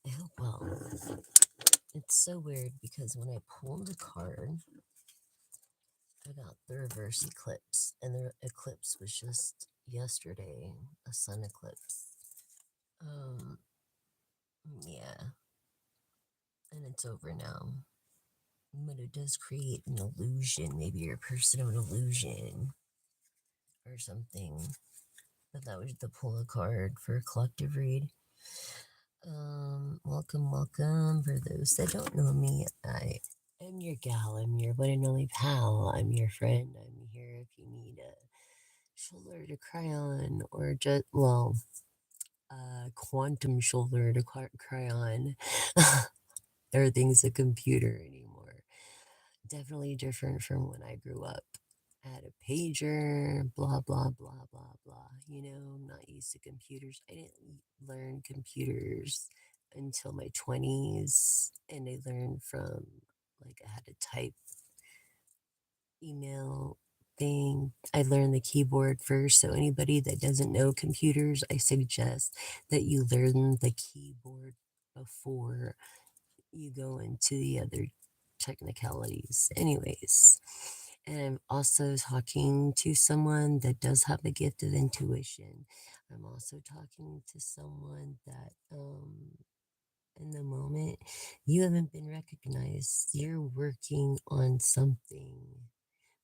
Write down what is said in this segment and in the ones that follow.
I hope well. It's so weird because when I pulled the card, I got the reverse eclipse, and the eclipse was just yesterday, a sun eclipse. Um, yeah, and it's over now. But it does create an illusion. Maybe you're a person of an illusion or something. But that was the pull a card for a collective read. Welcome, welcome. For those that don't know me, I am your gal. I'm your one and only pal. I'm your friend. I'm here if you need a shoulder to cry on, or just, well, quantum shoulder to cry on. Everything's a computer anymore. Definitely different from when I grew up. I had a pager, blah, blah, blah, blah, blah. I'm not used to computers. I didn't learn computers until my 20s, and I learned from, like, I had to type email thing. I learned the keyboard first. So, anybody that doesn't know computers, I suggest that you learn the keyboard before you go into the other technicalities. Anyways, and I'm also talking to someone that does have a gift of intuition. I'm also talking to someone that, in the moment, you haven't been recognized. You're working on something.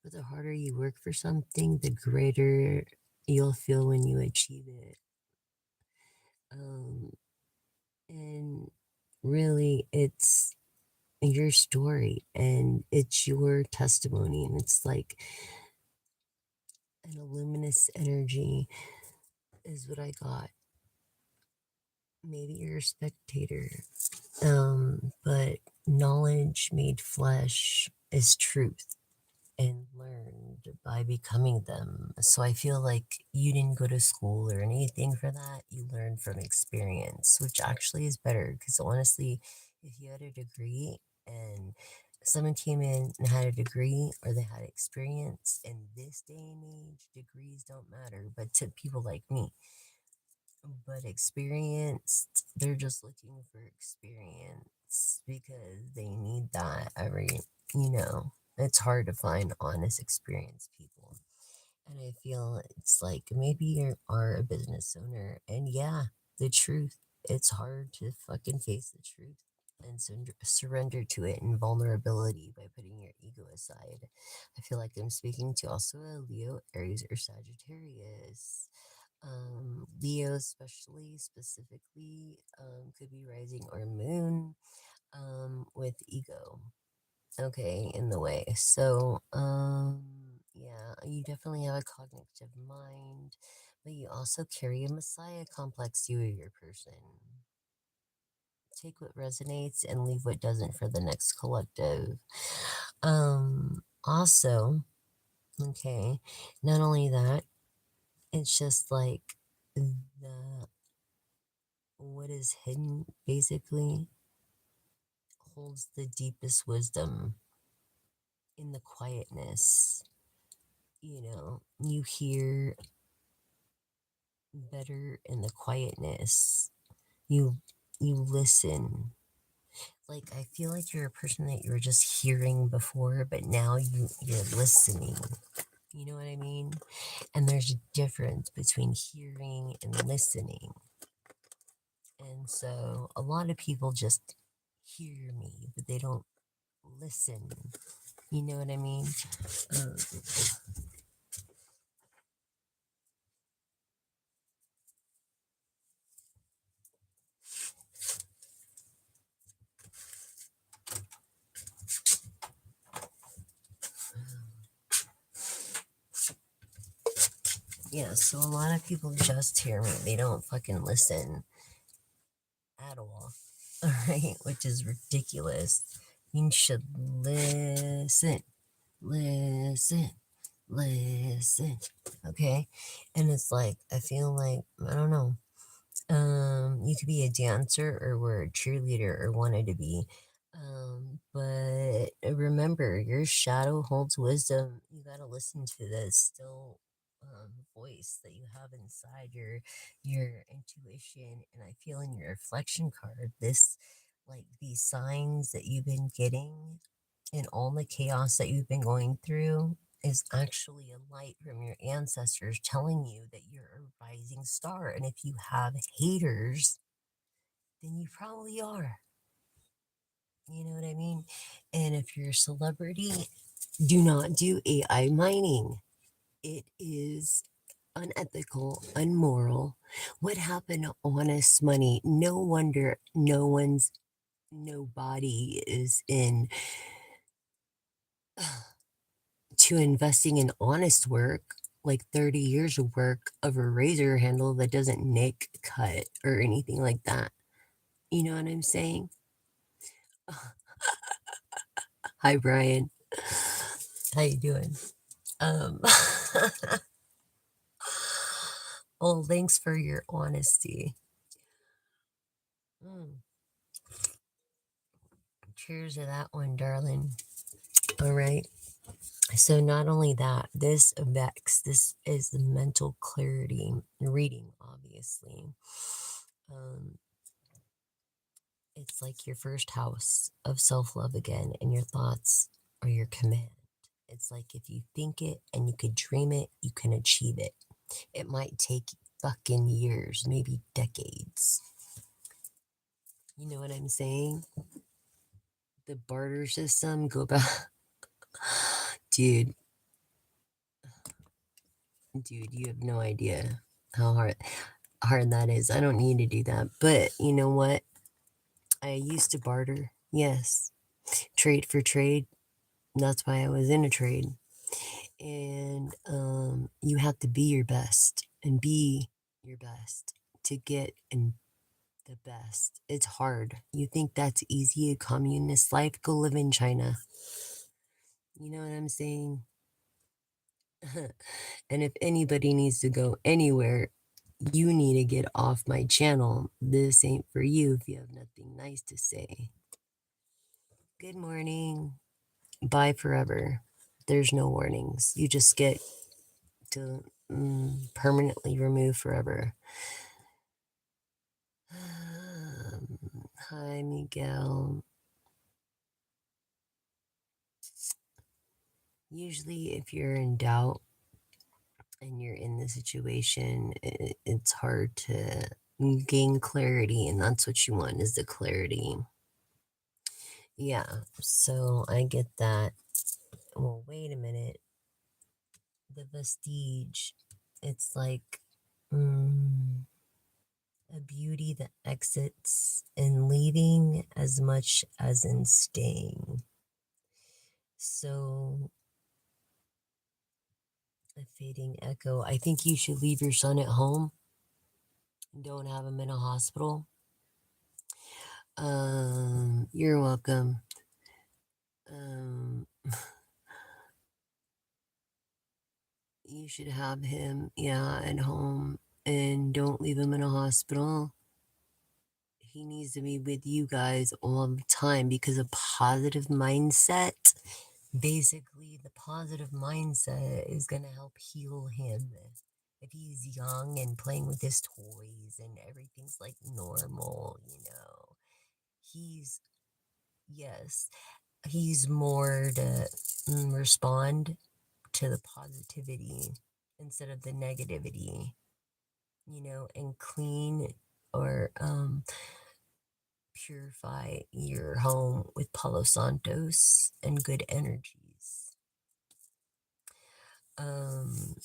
But the harder you work for something, the greater you'll feel when you achieve it. Um, and really, it's your story and it's your testimony, and it's like an luminous energy is what I got. Maybe you're a spectator, but knowledge made flesh is truth and learned by becoming them. So I feel like you didn't go to school or anything for that. You learned from experience, which actually is better because honestly, if you had a degree and someone came in and had a degree or they had experience in this day and age, degrees don't matter. But to people like me, but experienced, they're just looking for experience because they need that it's hard to find honest, experienced people. And I feel it's like maybe you are a business owner, and yeah, the truth, it's hard to fucking face the truth and surrender to it in vulnerability by putting your ego aside. I feel like I'm speaking to also a Leo, Aries, or Sagittarius. Leo, especially specifically, could be rising or moon, with ego. Okay, in the way. So, yeah, you definitely have a cognitive mind, but you also carry a messiah complex to your person. Take what resonates and leave what doesn't for the next collective. Also, okay, not only that, it's just like the what is hidden basically holds the deepest wisdom in the quietness. You hear better in the quietness. You listen. Like, I feel like you're a person that you were just hearing before, but now you're listening. You know what I mean? And there's a difference between hearing and listening. And so a lot of people just hear me, but they don't listen. You know what I mean? Um, yeah, so a lot of people just hear me. They don't fucking listen at all. All right, which is ridiculous. You should listen, listen, listen. Okay, and it's like I feel like I don't know. You could be a dancer or were a cheerleader or wanted to be. But remember, your shadow holds wisdom. You gotta listen to the still voice that you have inside your intuition. And I feel in your reflection card this, like, these signs that you've been getting and all the chaos that you've been going through is actually a light from your ancestors telling you that you're a rising star. And if you have haters, then you probably are. You know what I mean? And if you're a celebrity, do not do AI mining. It is unethical, unmoral. What happened to honest money? No wonder nobody is in to investing in honest work, like 30 years of work of a razor handle that doesn't nick, cut, or anything like that. You know what I'm saying? Hi, Brian. How you doing? Um, well, thanks for your honesty. Mm, cheers to that one, darling. All right. So not only that, this affects, this is the mental clarity reading, obviously. Um, it's like your first house of self-love again, and your thoughts are your command. It's like if you think it and you could dream it, you can achieve it. It might take fucking years, maybe decades. You know what I'm saying? The barter system, go back. Dude, you have no idea how hard that is. I don't need to do that. But you know what? I used to barter. Yes. Trade for trade. That's why I was in a trade. And you have to be your best and be your best to get in the best. It's hard. You think that's easy, a communist life? Go live in China. You know what I'm saying? And if anybody needs to go anywhere, you need to get off my channel. This ain't for you if you have nothing nice to say. Good morning. Bye forever. There's no warnings. You just get to permanently remove forever. Hi, Miguel. Usually, if you're in doubt and you're in the situation, it's hard to gain clarity, and that's what you want, is the clarity. Yeah, so I get that. Well, wait a minute. The vestige, it's like a beauty that exits in leaving as much as in staying. So, a fading echo. I think you should leave your son at home. Don't have him in a hospital. You're welcome. Um, you should have him, yeah, at home, and don't leave him in a hospital. He needs to be with you guys all the time because a positive mindset, basically, the positive mindset is going to help heal him. If he's young and playing with his toys and everything's like normal, he's, yes, he's more to respond to the positivity instead of the negativity, and clean or purify your home with Palo Santos and good energies. Um,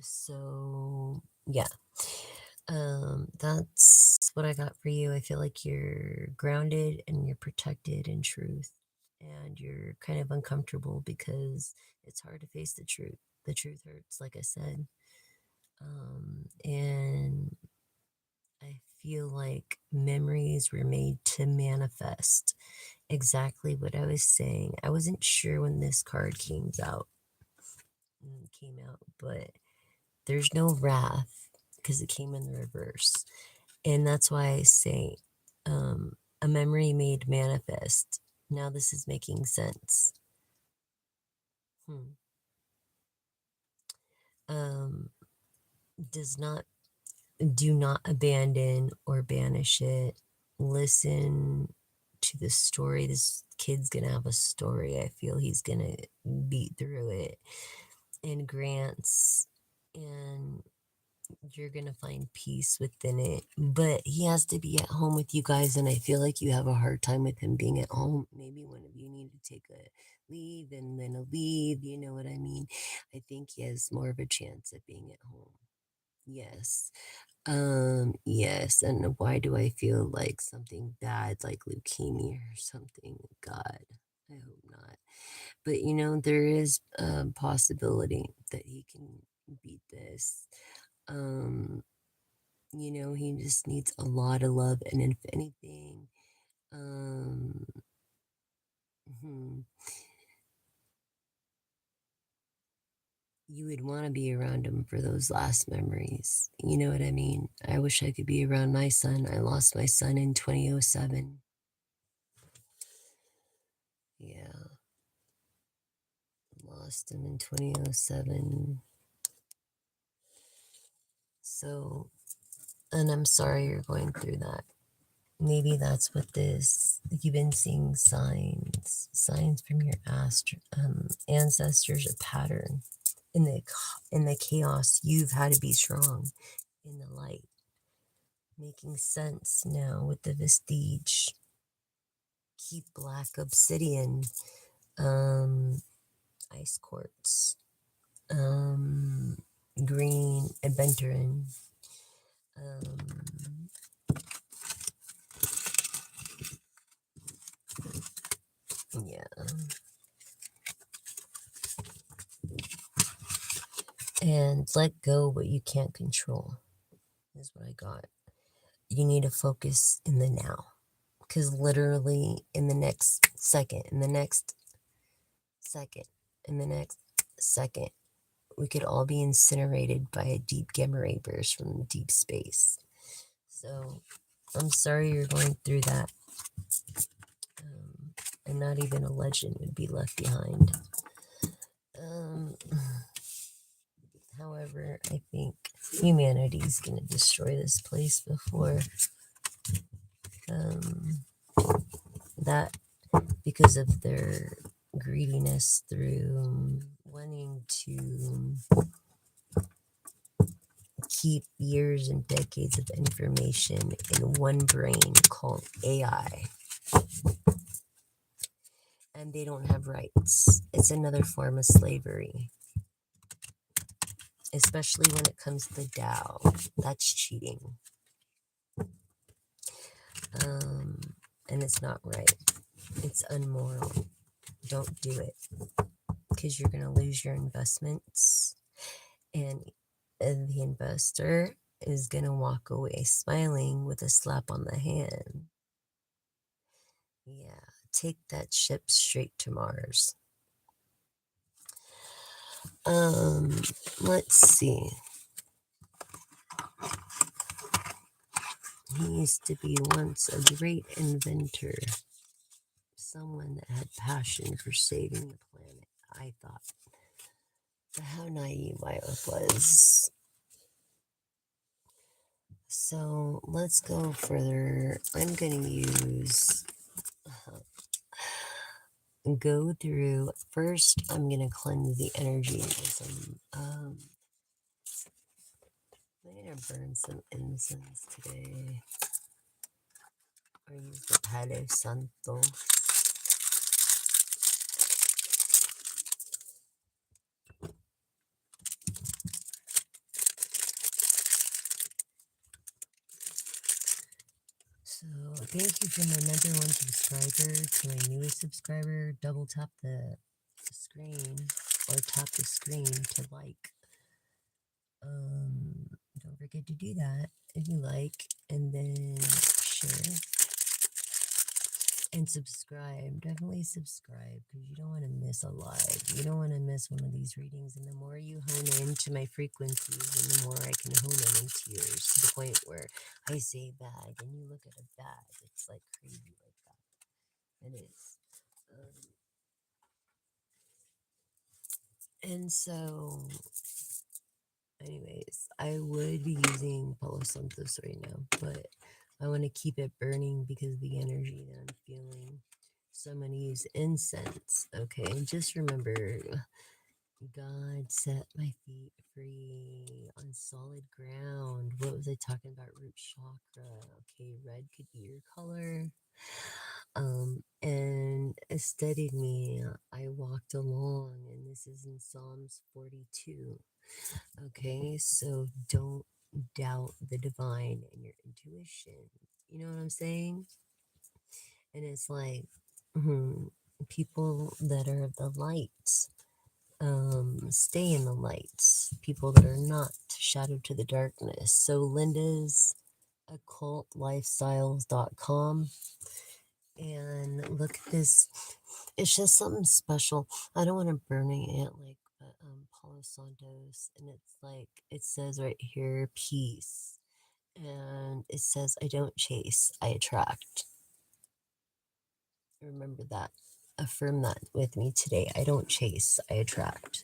so yeah, that's what I got for you. I feel like you're grounded and you're protected in truth, and you're kind of uncomfortable because it's hard to face the truth. The truth hurts, like I said. And I feel like memories were made to manifest exactly what I was saying. I wasn't sure when this card came out, but there's no wrath because it came in the reverse. And that's why I say a memory made manifest. Now this is making sense. Hmm. Um, does not do not abandon or banish it. Listen to the story. This kid's gonna have a story. I feel he's gonna beat through it and grants, and you're gonna find peace within it. But he has to be at home with you guys, and I feel like you have a hard time with him being at home. Maybe one of you need to take a leave and then a leave, you know what I mean? I think he has more of a chance at being at home. Yes. Yes, and why do I feel like something bad, like leukemia or something? God, I hope not. But there is a possibility that he can beat this. Um, he just needs a lot of love, and if anything, um, hmm, you would want to be around him for those last memories. You know what I mean? I wish I could be around my son. I lost my son in 2007. Yeah, lost him in 2007. So, and I'm sorry you're going through that. Maybe that's what this, you've been seeing signs from your ancestors, a pattern. In the chaos, you've had to be strong in the light, making sense now with the vestige. Keep black obsidian, um, ice quartz, um, green aventurine, um, yeah, and let go what you can't control is what I got. You need to focus in the now, because literally in the next second, in the next second, in the next second, we could all be incinerated by a deep gamma ray burst from deep space. So I'm sorry you're going through that. And not even a legend would be left behind. Um, However, I think humanity's going to destroy this place before um, that, because of their greediness through wanting to keep years and decades of information in one brain called AI. And they don't have rights. It's another form of slavery, especially when it comes to the Tao. That's cheating. Um, and it's not right. It's unmoral. Don't do it, because you're going to lose your investments, and the investor is going to walk away smiling with a slap on the hand. Yeah, take that ship straight to Mars. Let's see. He used to be once a great inventor, someone that had passion for saving the planet, I thought. But how naive I was. So let's go further. I'm going to go through. First, I'm going to cleanse the energy with some, I'm going to burn some incense today. Or use the Palo Santo. So thank you for my number one subscriber. To my newest subscriber, double tap the screen or tap the screen to like. Don't forget to do that if you like, and then share and subscribe. Definitely subscribe, because you don't want to miss a live. You don't want to miss one of these readings. And the more you hone into my frequencies, and the more I can hone them into yours, to the point where I say bag and you look at a bag. It's like crazy like that. It is. And so Anyways, I would be using Palo Santos right now, but I want to keep it burning because of the energy that I'm feeling. So I'm going to use incense. Okay, and just remember, God set my feet free on solid ground. What was I talking about? Root chakra. Okay, red could be your color. And it steadied me. I walked along, and this is in Psalms 42. Okay, so don't doubt the divine and your intuition. You know what I'm saying? And it's like, hmm, people that are the light, stay in the lights. People that are not, shadow to the darkness. So Linda's occultlifestyles.com, and look at this. It's just something special. I don't want to burn it like Palo Santos, and it's like it says right here, peace, and it says, I don't chase, I attract. Remember that. Affirm that with me today. I don't chase, I attract.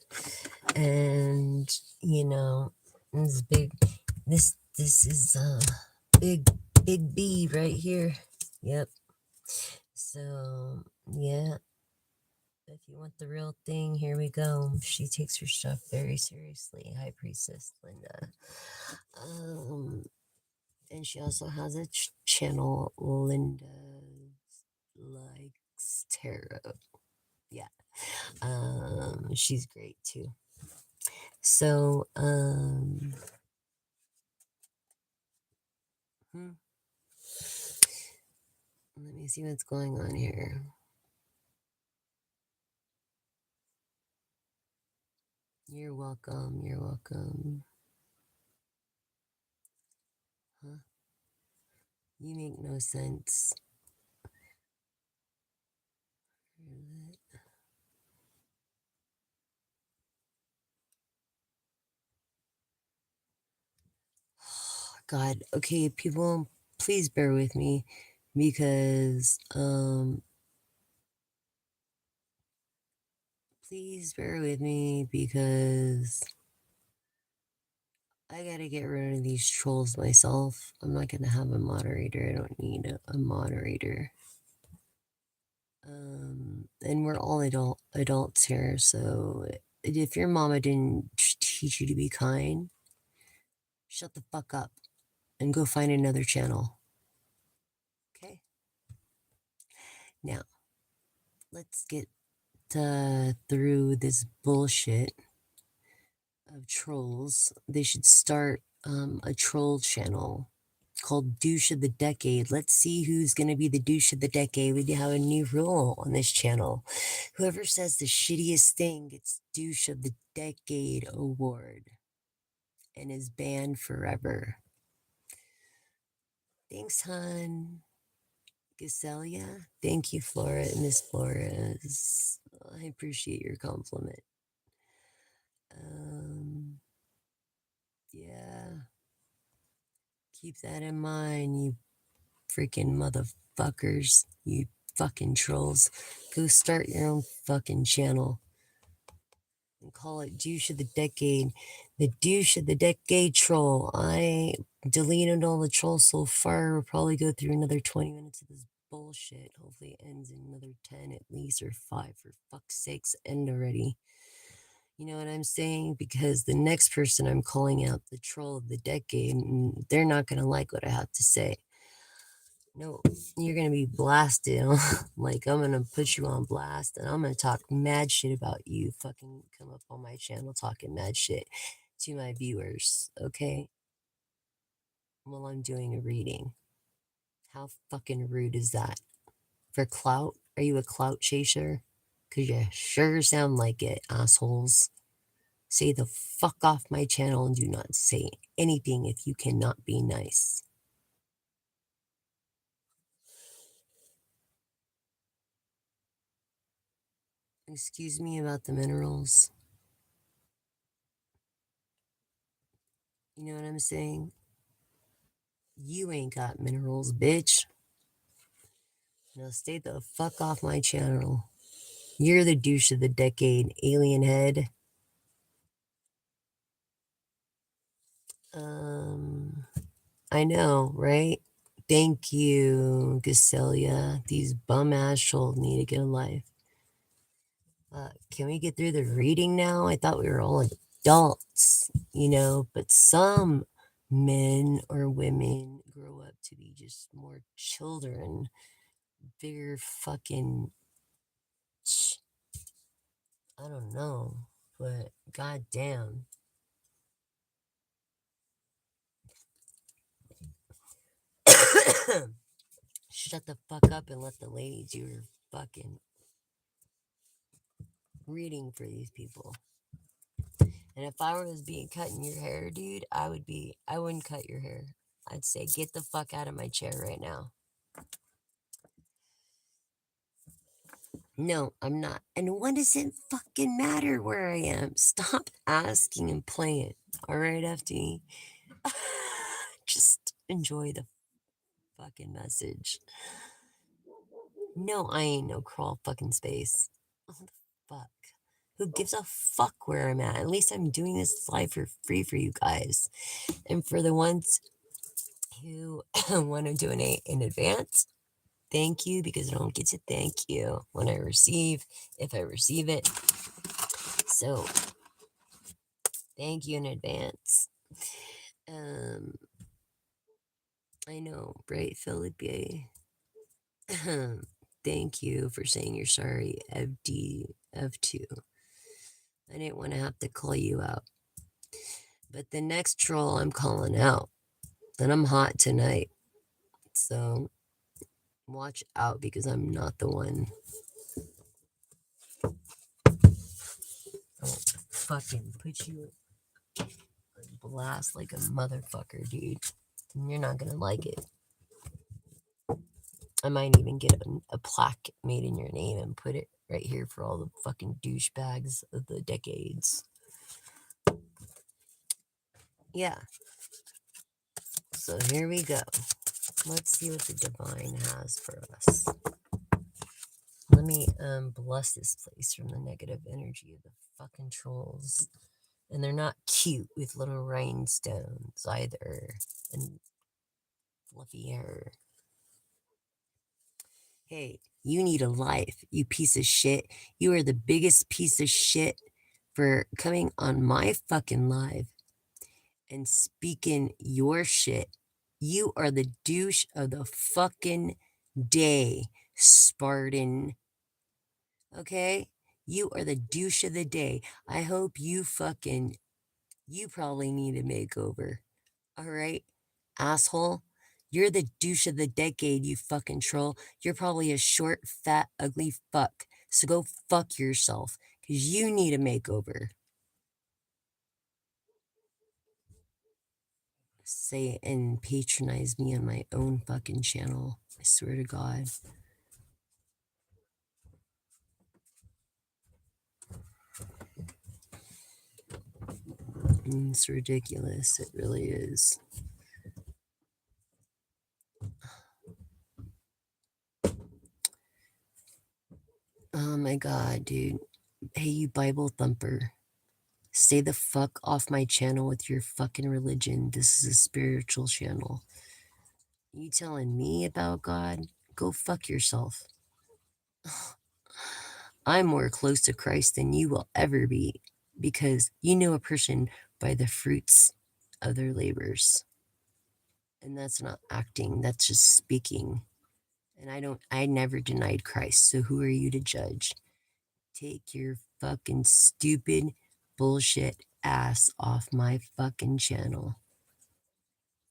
And you know, this big, this is big big B right here. Yep. So yeah, if you want the real thing, here we go. She takes her stuff very seriously, High Priestess Linda. And she also has a channel, Linda Likes Tarot. Yeah. She's great too. So, let me see what's going on here. You're welcome. You're welcome. Huh? You make no sense. God, okay, people, please bear with me because, please bear with me because I gotta get rid of these trolls myself. I'm not gonna have a moderator. I don't need a moderator. And we're all adults here, so if your mama didn't teach you to be kind, shut the fuck up and go find another channel. Okay. Now, let's get through this bullshit of trolls. They should start a troll channel called Douche of the Decade. Let's see who's going to be the douche of the decade. We have a new rule on this channel. Whoever says the shittiest thing gets Douche of the Decade award and is banned forever. Thanks, hon. Gacelia. Thank you, Flora, Miss Flores. I appreciate your compliment. Yeah. Keep that in mind, you freaking motherfuckers. You fucking trolls. Go start your own fucking channel and call it Douche of the Decade. The Douche of the Decade troll. I deleted all the trolls so far. We'll probably go through another 20 minutes of this bullshit. Hopefully it ends in another 10 at least, or 5. For fuck's sakes, end already. You know what I'm saying? Because the next person I'm calling out the troll of the decade, they're not going to like what I have to say. No, you're going to be blasted. Like, I'm going to put you on blast and I'm going to talk mad shit about you. Fucking come up on my channel talking mad shit to my viewers, okay? While I'm doing a reading. How fucking rude is that? For clout? Are you a clout chaser? Because you sure sound like it, assholes. Say the fuck off my channel and do not say anything if you cannot be nice. Excuse me about the minerals. You know what I'm saying? You ain't got minerals, bitch. Now stay the fuck off my channel. You're the douche of the decade, alien head. I know, right? Thank you, Gacelia. These bum ass shoals need to get a life. Can we get through the reading now? I thought we were all adults, but some men or women grow up to be just more children. Bigger fucking. I don't know, but goddamn. Shut the fuck up and let the lady do her fucking reading for these people. And if I was being cutting your hair, dude, I wouldn't cut your hair. I'd say, get the fuck out of my chair right now. No, I'm not. And what does it fucking matter where I am? Stop asking and play it. All right, FD? Just enjoy the fucking message. No, I ain't no crawl fucking space. Oh, the fuck. Who gives a fuck where I'm at? At least I'm doing this live for free for you guys. And for the ones who want to donate in advance, thank you, because I don't get to thank you when I receive, if I receive it. So, thank you in advance. I know, right, Felipe? Thank you for saying you're sorry, FD, F2. I didn't want to have to call you out. But the next troll I'm calling out, and I'm hot tonight. So watch out, because I'm not the one. I'll fucking put you on blast like a motherfucker, dude. And you're not gonna like it. I might even get a plaque made in your name and put it right here for all the fucking douchebags of the decades. Yeah. So here we go. Let's see what the divine has for us. Let me bless this place from the negative energy of the fucking trolls. And they're not cute with little rhinestones either. And fluffy hair. Hey, you need a life, you piece of shit. You are the biggest piece of shit for coming on my fucking live and speaking your shit. You are the douche of the fucking day, Spartan. Okay? You are the douche of the day. I hope you probably need a makeover. All right? Asshole. You're the douche of the decade, you fucking troll. You're probably a short, fat, ugly fuck. So go fuck yourself, because you need a makeover. Say it and patronize me on my own fucking channel. I swear to God. It's ridiculous. It really is. Oh my God, dude. Hey, you Bible thumper. Stay the fuck off my channel with your fucking religion. This is a spiritual channel. You telling me about God? Go fuck yourself. I'm more close to Christ than you will ever be, because you know a person by the fruits of their labors. And that's not acting, that's just speaking. And I never denied Christ, so who are you to judge? Take your fucking stupid bullshit ass off my fucking channel.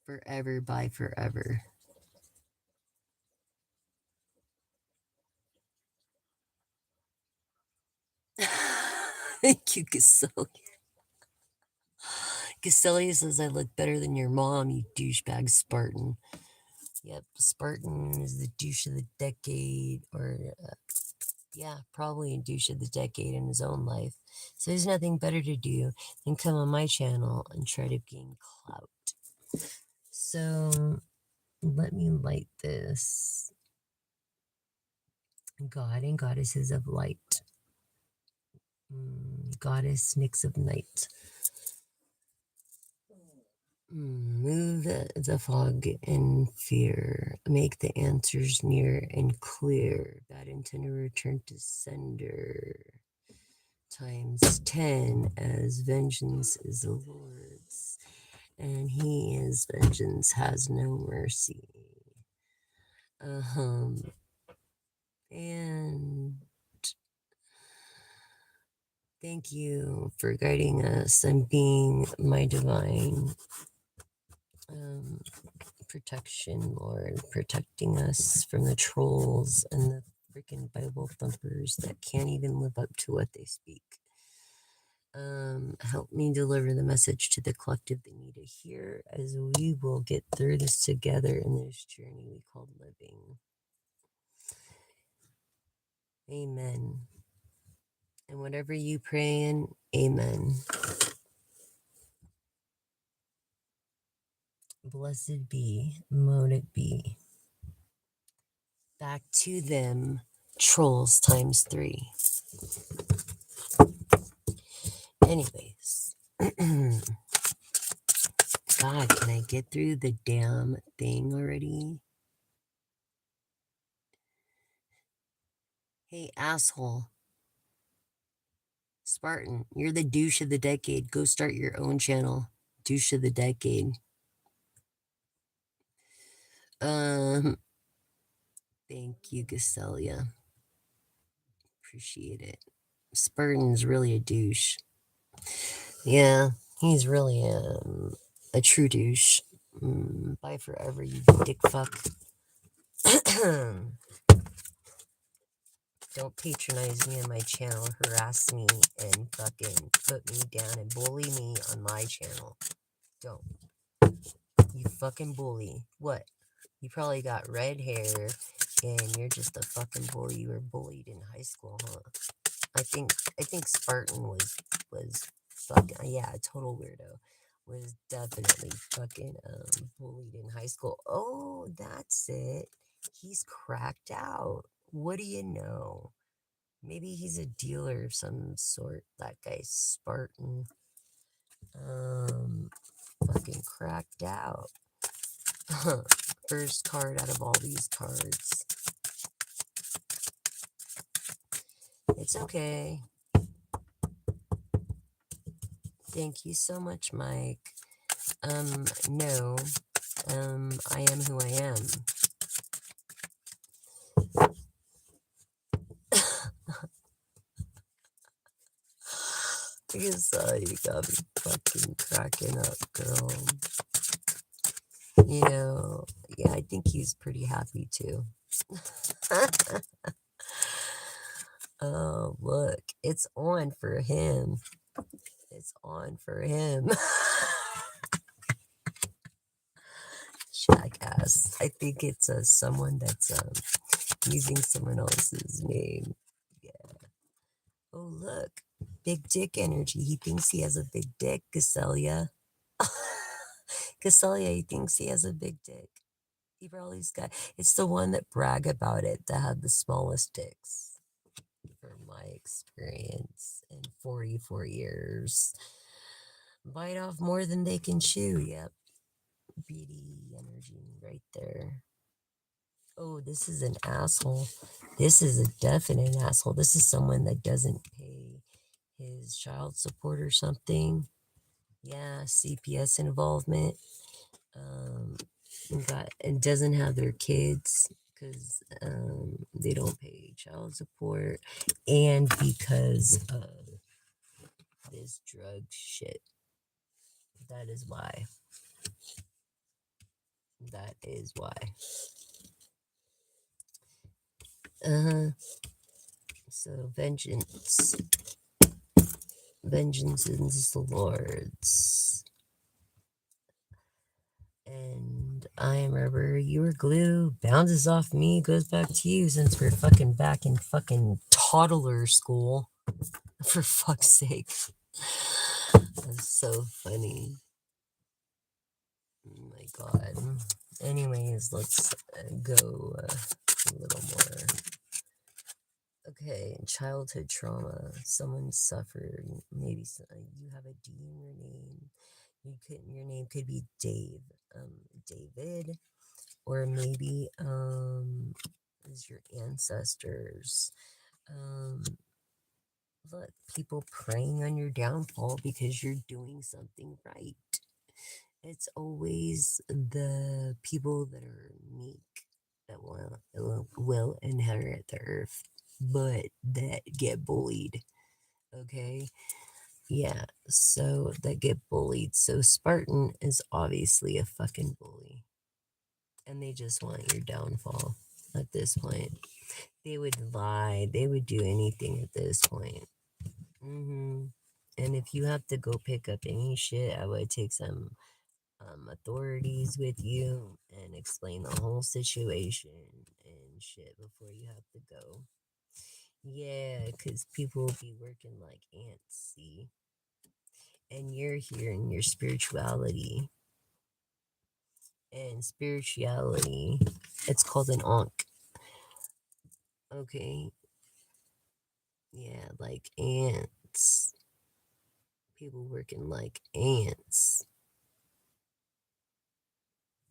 Forever by forever. Thank you, Castelia. Castelia says I look better than your mom, you douchebag Spartan. Yep, Spartan is the douche of the decade, or yeah, probably a douche of the decade in his own life. So there's nothing better to do than come on my channel and try to gain clout. So let me light this. God and goddesses of light. Goddess Nyx of night. Move the fog and fear. Make the answers near and clear. Bad intent to return to sender. Times 10, as vengeance is the Lord's, and he is vengeance, has no mercy. And thank you for guiding us and being my divine protection, Lord, protecting us from the trolls and the freaking Bible thumpers that can't even live up to what they speak. Help me deliver the message to the collective they need to hear, as we will get through this together in this journey we call living. Amen. And whatever you pray in, amen. Blessed be, mote it be. Back to them, trolls times 3. Anyways. God, can I get through the damn thing already? Hey, asshole. Spartan, you're the douche of the decade. Go start your own channel. Douche of the decade. Thank you, Gacelia. Appreciate it. Spartan's really a douche. Yeah, he's really a true douche. Bye forever, you dick fuck. Don't patronize me on my channel, harass me, and fucking put me down and bully me on my channel. Don't. You fucking bully. What? You probably got red hair and you're just a fucking bully. You were bullied in high school, huh? I think Spartan was fucking, yeah, a total weirdo. Was definitely fucking bullied in high school. Oh, that's it. He's cracked out. What do you know? Maybe he's a dealer of some sort. That guy Spartan. Fucking cracked out. First card out of all these cards. It's okay. Thank you so much, Mike. No. I am who I am. I guess you got me fucking cracking up, girl. You know, yeah, I think he's pretty happy too. Oh, look, it's on for him. It's on for him. Jackass. I think it's someone that's using someone else's name. Yeah. Oh, look. Big dick energy. He thinks he has a big dick, Castelia. Castelia, he thinks he has a big dick. He probably's got, it's the one that brag about it that had the smallest dicks. From my experience in 44 years. Bite off more than they can chew. Yep. Beauty energy right there. Oh, this is an asshole. This is a definite asshole. This is someone that doesn't pay his child support or something. Yeah, CPS involvement. And doesn't have their kids because they don't pay child support, and because of this drug shit. That is why. That is why. So vengeance. Vengeance is the Lord's. And I am rubber, you are glue. Bounces off me, goes back to you since we're fucking back in fucking toddler school. For fuck's sake. That's so funny. Oh my god. Anyways, let's go a little more. Okay, childhood trauma. Someone suffered. Maybe you have a D in your name. Your name could be Dave, David, or maybe is your ancestors. Um, Look, people preying on your downfall because you're doing something right. It's always the people that are meek that will inherit the earth, but that get bullied. Okay, yeah, so that get bullied. So Spartan is obviously a fucking bully, and they just want your downfall. At this point, they would lie. They would do anything at this point. And if you have to go pick up any shit, I would take some authorities with you and explain the whole situation and shit before you have to go. Yeah, because people will be working like ants, see? And you're here in your spirituality. And spirituality, it's called an ankh. Okay? Yeah, like ants. People working like ants.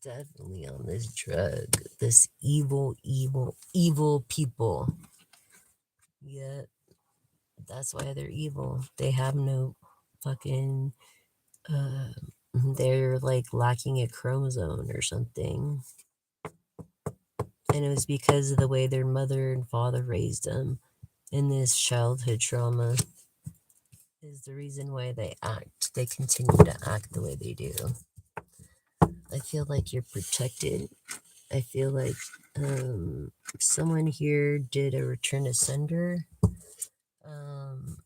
Definitely on this drug. This evil, evil, evil people. Yeah, that's why they're evil. They have no fucking uh they're like lacking a chromosome or something. And it was because of the way their mother and father raised them. And this childhood trauma is the reason why they continue to act the way they do. I feel like you're protected. I feel like someone here did a return to sender. Um,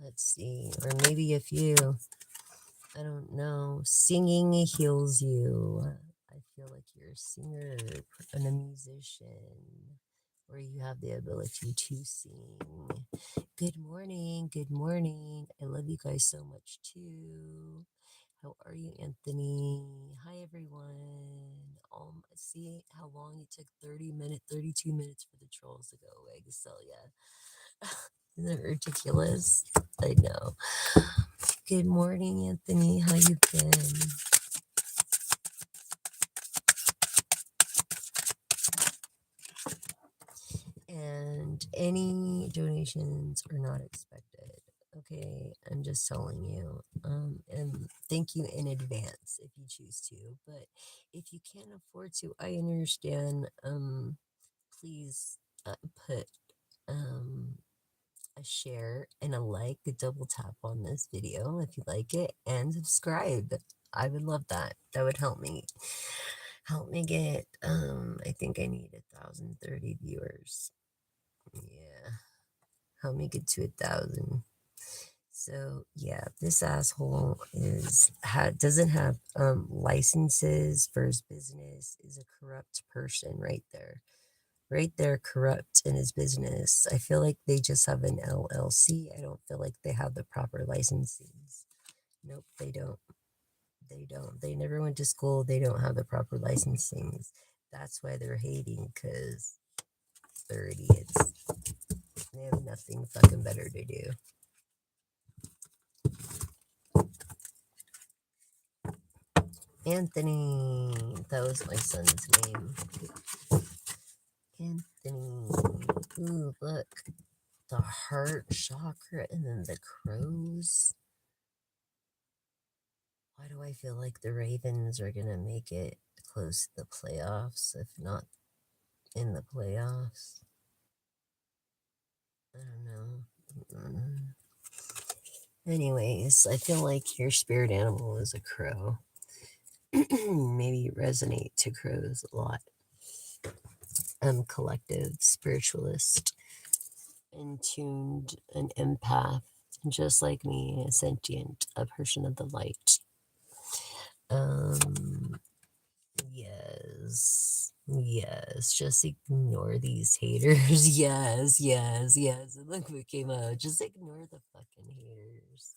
let's see, or maybe if you, I don't know, singing heals you. I feel like you're a singer and a musician, or you have the ability to sing. Good morning, good morning. I love you guys so much too. How are you, Anthony? Hi, everyone. See how long it took 32 minutes for the trolls to go away. So, yeah. Isn't it ridiculous? I know. Good morning, Anthony. How you been? And any donations are not expected. Okay, I'm just telling you. And thank you in advance if you choose to. But if you can't afford to, I understand. Please put a share and a like, a double tap on this video if you like it, and subscribe. I would love that. That would help me. Help me get. I think I need 1,030 viewers. Yeah, help me get to 1,000. So yeah, this asshole doesn't have licenses for his business. Is a corrupt person right there. Right there, corrupt in his business. I feel like they just have an LLC. I don't feel like they have the proper licenses. Nope, they don't. They don't. They never went to school. They don't have the proper licensings. That's why they're hating, because they're idiots. They have nothing fucking better to do. Anthony. That was my son's name. Anthony. Ooh, look. The heart chakra and then the crows. Why do I feel like the Ravens are going to make it close to the playoffs, if not in the playoffs? I don't know. Anyways, I feel like your spirit animal is a crow. Maybe resonate to crows a lot. I'm collective, spiritualist, in tuned, an empath, just like me, a sentient, a person of the light. Yes, yes, just ignore these haters. Yes, yes, yes. And look what came out. Just ignore the fucking haters.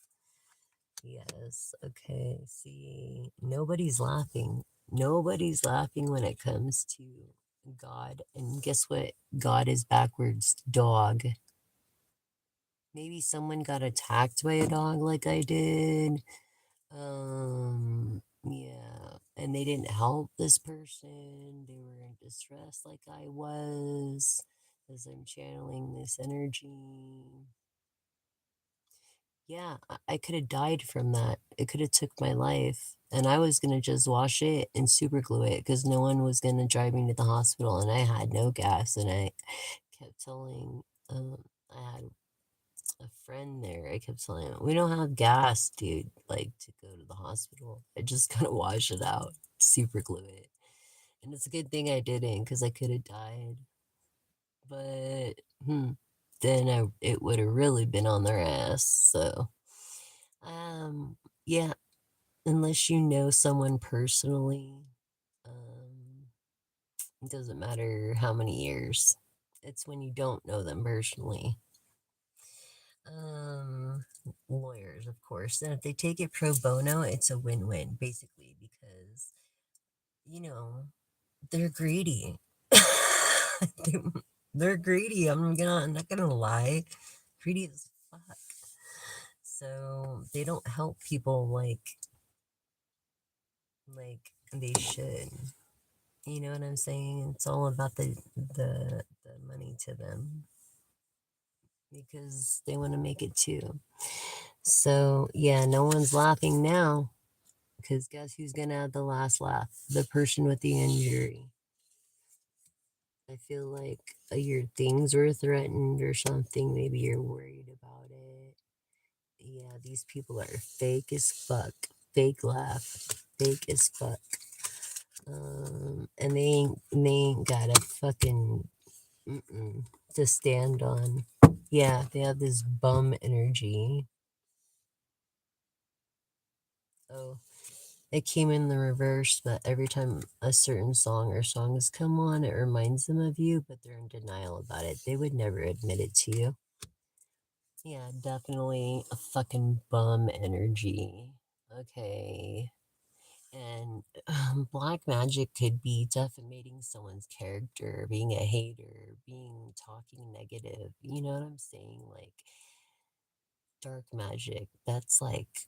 Yes, okay. See, nobody's laughing. Nobody's laughing when it comes to God. And guess what? God is backwards dog. Maybe someone got attacked by a dog like I did. Yeah, and they didn't help this person. They were in distress like I was, as I'm channeling this energy. Yeah, I could have died from that. It could have took my life, and I was gonna just wash it and super glue it because no one was gonna drive me to the hospital, and I had no gas, and I kept telling, I had a friend there. I kept telling him, "We don't have gas, dude. Like to go to the hospital. I just gotta wash it out, super glue it." And it's a good thing I didn't, because I could have died. But then it would have really been on their ass. So, yeah, unless you know someone personally, um, it doesn't matter how many years. It's when you don't know them personally. Um, Lawyers, of course. And if they take it pro bono, it's a win-win, basically, because, you know, they're greedy. They- they're greedy. I'm not gonna lie. Greedy as fuck. So they don't help people like they should. You know what I'm saying? It's all about the money to them because they want to make it too. So yeah, no one's laughing now because guess who's gonna have the last laugh? The person with the injury. I feel like your things were threatened or something. Maybe you're worried about it. Yeah, these people are fake as fuck. Fake laugh. Fake as fuck. And they ain't got a fucking to stand on. Yeah, they have this bum energy. Oh, it came in the reverse, but every time a certain song or songs come on, it reminds them of you, but they're in denial about it. They would never admit it to you. Yeah, definitely a fucking bum energy. Okay. And black magic could be defamating someone's character, being a hater, being talking negative. You know what I'm saying? Like dark magic, that's like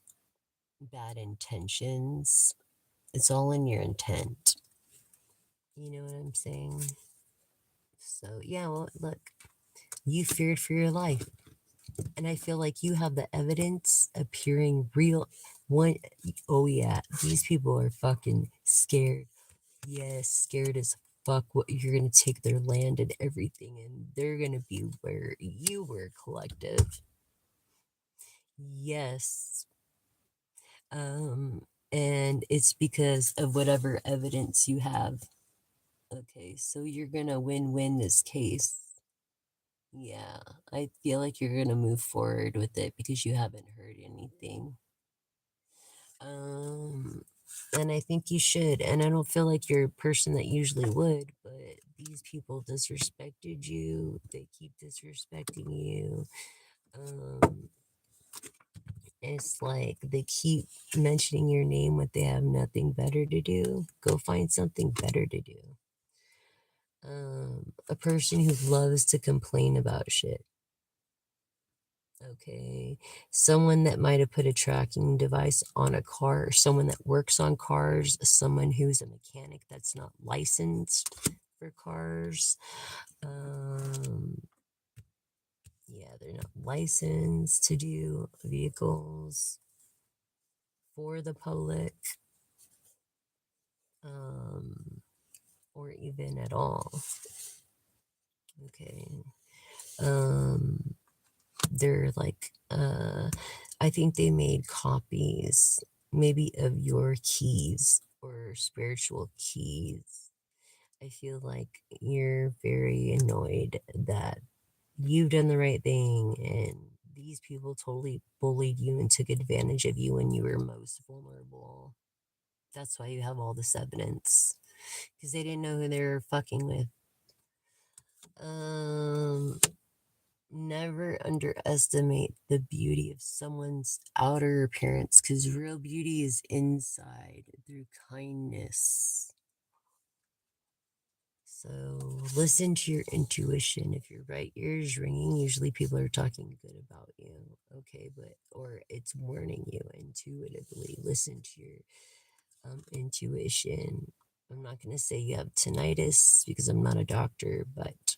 bad intentions. It's all in your intent. You know what I'm saying? So, yeah, well, look, you feared for your life. And I feel like you have the evidence appearing real. One, oh yeah, these people are fucking scared. Yes, scared as fuck. What you're gonna take their land and everything, and they're gonna be where you were, collective. Yes. And it's because of whatever evidence you have. Okay, so you're gonna win this case. Yeah, I feel like you're gonna move forward with it because you haven't heard anything. Um, and I think you should. And I don't feel like you're a person that usually would, but these people disrespected you. They keep disrespecting you. Um, it's like they keep mentioning your name when they have nothing better to do. Go find something better to do. A person who loves to complain about shit. Okay. Someone that might have put a tracking device on a car, or someone that works on cars, someone who's a mechanic that's not licensed for cars. Um, yeah, they're not licensed to do vehicles for the public, um, or even at all. Okay. Um, they're like I think they made copies maybe of your keys or spiritual keys. I feel like you're very annoyed that you've done the right thing and these people totally bullied you and took advantage of you when you were most vulnerable. That's why you have all this evidence, because they didn't know who they were fucking with. um Never underestimate the beauty of someone's outer appearance, because real beauty is inside through kindness. So listen to your intuition. If your right ear is ringing, usually people are talking good about you. Okay, but or it's warning you intuitively. Listen to your intuition. I'm not going to say you have tinnitus because I'm not a doctor, but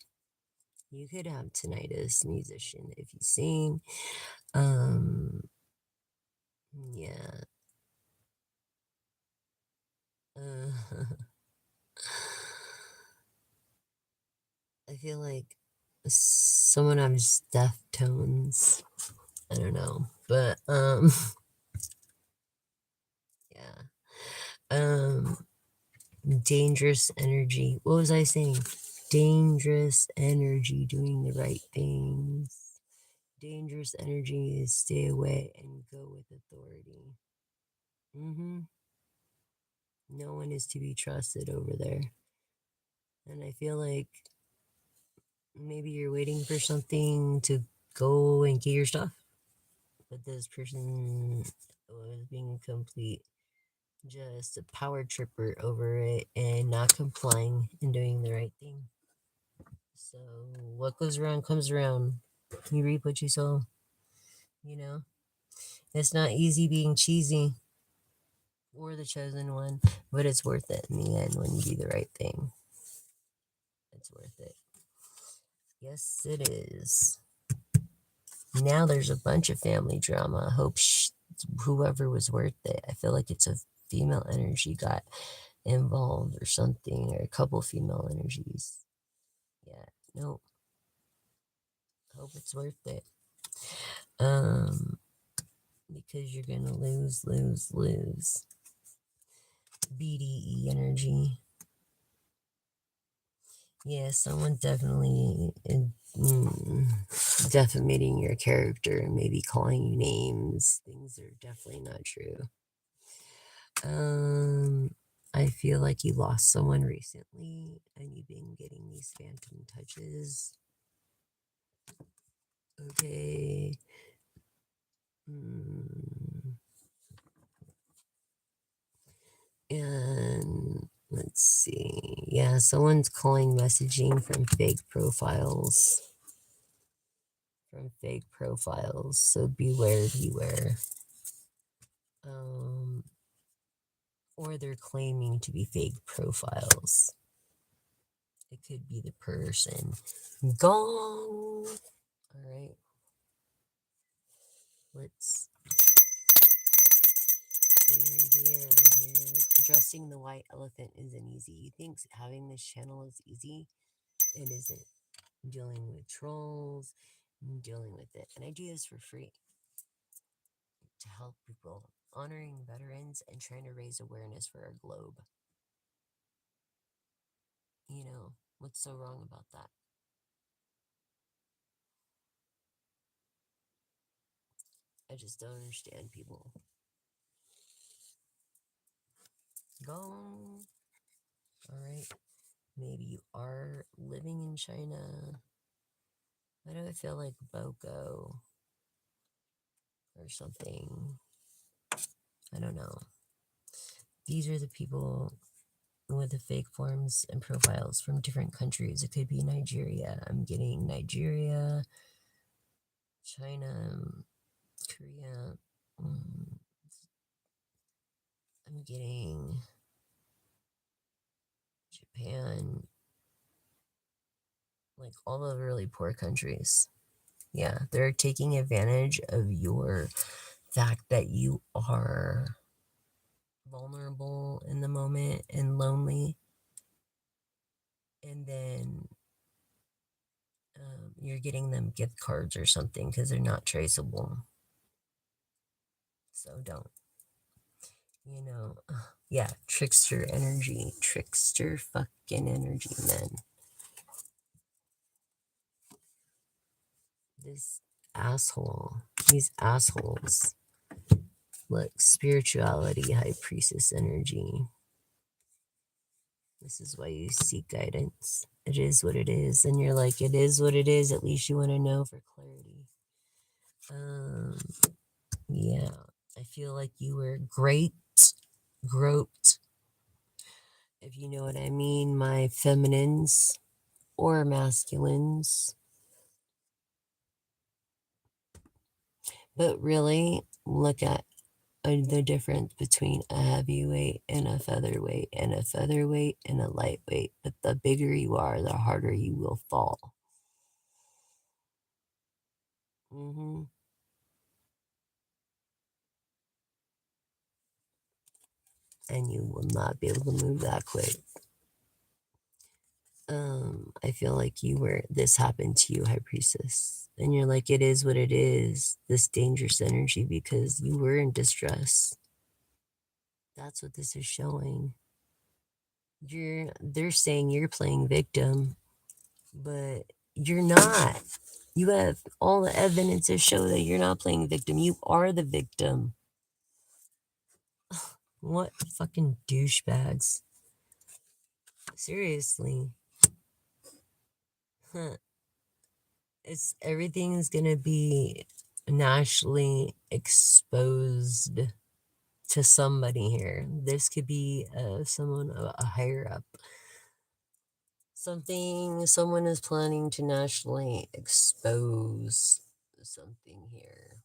you could have tinnitus, musician, if you sing. Um, yeah. Uh, I feel like someone has deaf tones. I don't know, but yeah. Dangerous energy. What was I saying? Dangerous energy doing the right things. Dangerous energy is stay away and go with authority. Mm-hmm. No one is to be trusted over there. And I feel like maybe you're waiting for something to go and get your stuff, but this person was being complete just a power tripper over it and not complying and doing the right thing. So what goes around comes around. You reap what you sow, you know? It's not easy being cheesy or the chosen one, but it's worth it in the end when you do the right thing. It's worth it. Yes, it is. Now there's a bunch of family drama. I hope whoever was worth it. I feel like it's a female energy got involved or something, or a couple female energies. Yeah, no, hope it's worth it. Um, because you're gonna lose, lose, lose. BDE energy. Yeah, someone definitely defamating your character and maybe calling you names. Things are definitely not true. I feel like you lost someone recently and you've been getting these phantom touches. Okay. And let's see. Yeah, someone's calling messaging from fake profiles. From fake profiles. So beware, beware. Um, or they're claiming to be fake profiles. It could be the person. Gong! Alright. Let's clear the air here. Addressing the white elephant isn't easy. You think having this channel is easy? It isn't. Dealing with trolls, dealing with it. And I do this for free to help people, honoring veterans and trying to raise awareness for our globe. You know, what's so wrong about that? I just don't understand people. Gone. Alright. Maybe you are living in China. Why do I feel like Boko or something? I don't know. These are the people with the fake forms and profiles from different countries. It could be Nigeria. I'm getting Nigeria, China, Korea. I'm getting Japan, like all the really poor countries. Yeah, they're taking advantage of your fact that you are vulnerable in the moment and lonely. And then you're getting them gift cards or something because they're not traceable. So don't. You know, yeah, trickster energy. Trickster fucking energy, man. This asshole. These assholes. Look, spirituality, high priestess energy. This is why you seek guidance. It is what it is. And you're like, it is what it is. At least you want to know for clarity. Yeah. I feel like you were groped if you know what I mean, my feminines or masculines. But really, look at the difference between a heavyweight and a featherweight, and a featherweight and a lightweight. But the bigger you are, the harder you will fall. hmm And you will not be able to move that quick. I feel like this happened to you, High Priestess. And you're like, it is what it is, this dangerous energy, because you were in distress. That's what this is showing. They're saying you're playing victim, but you're not. You have all the evidence to show that you're not playing victim. You are the victim. What fucking douchebags. Seriously. Huh. Everything's gonna be nationally exposed to somebody here. This could be someone a higher up. Someone is planning to nationally expose something here.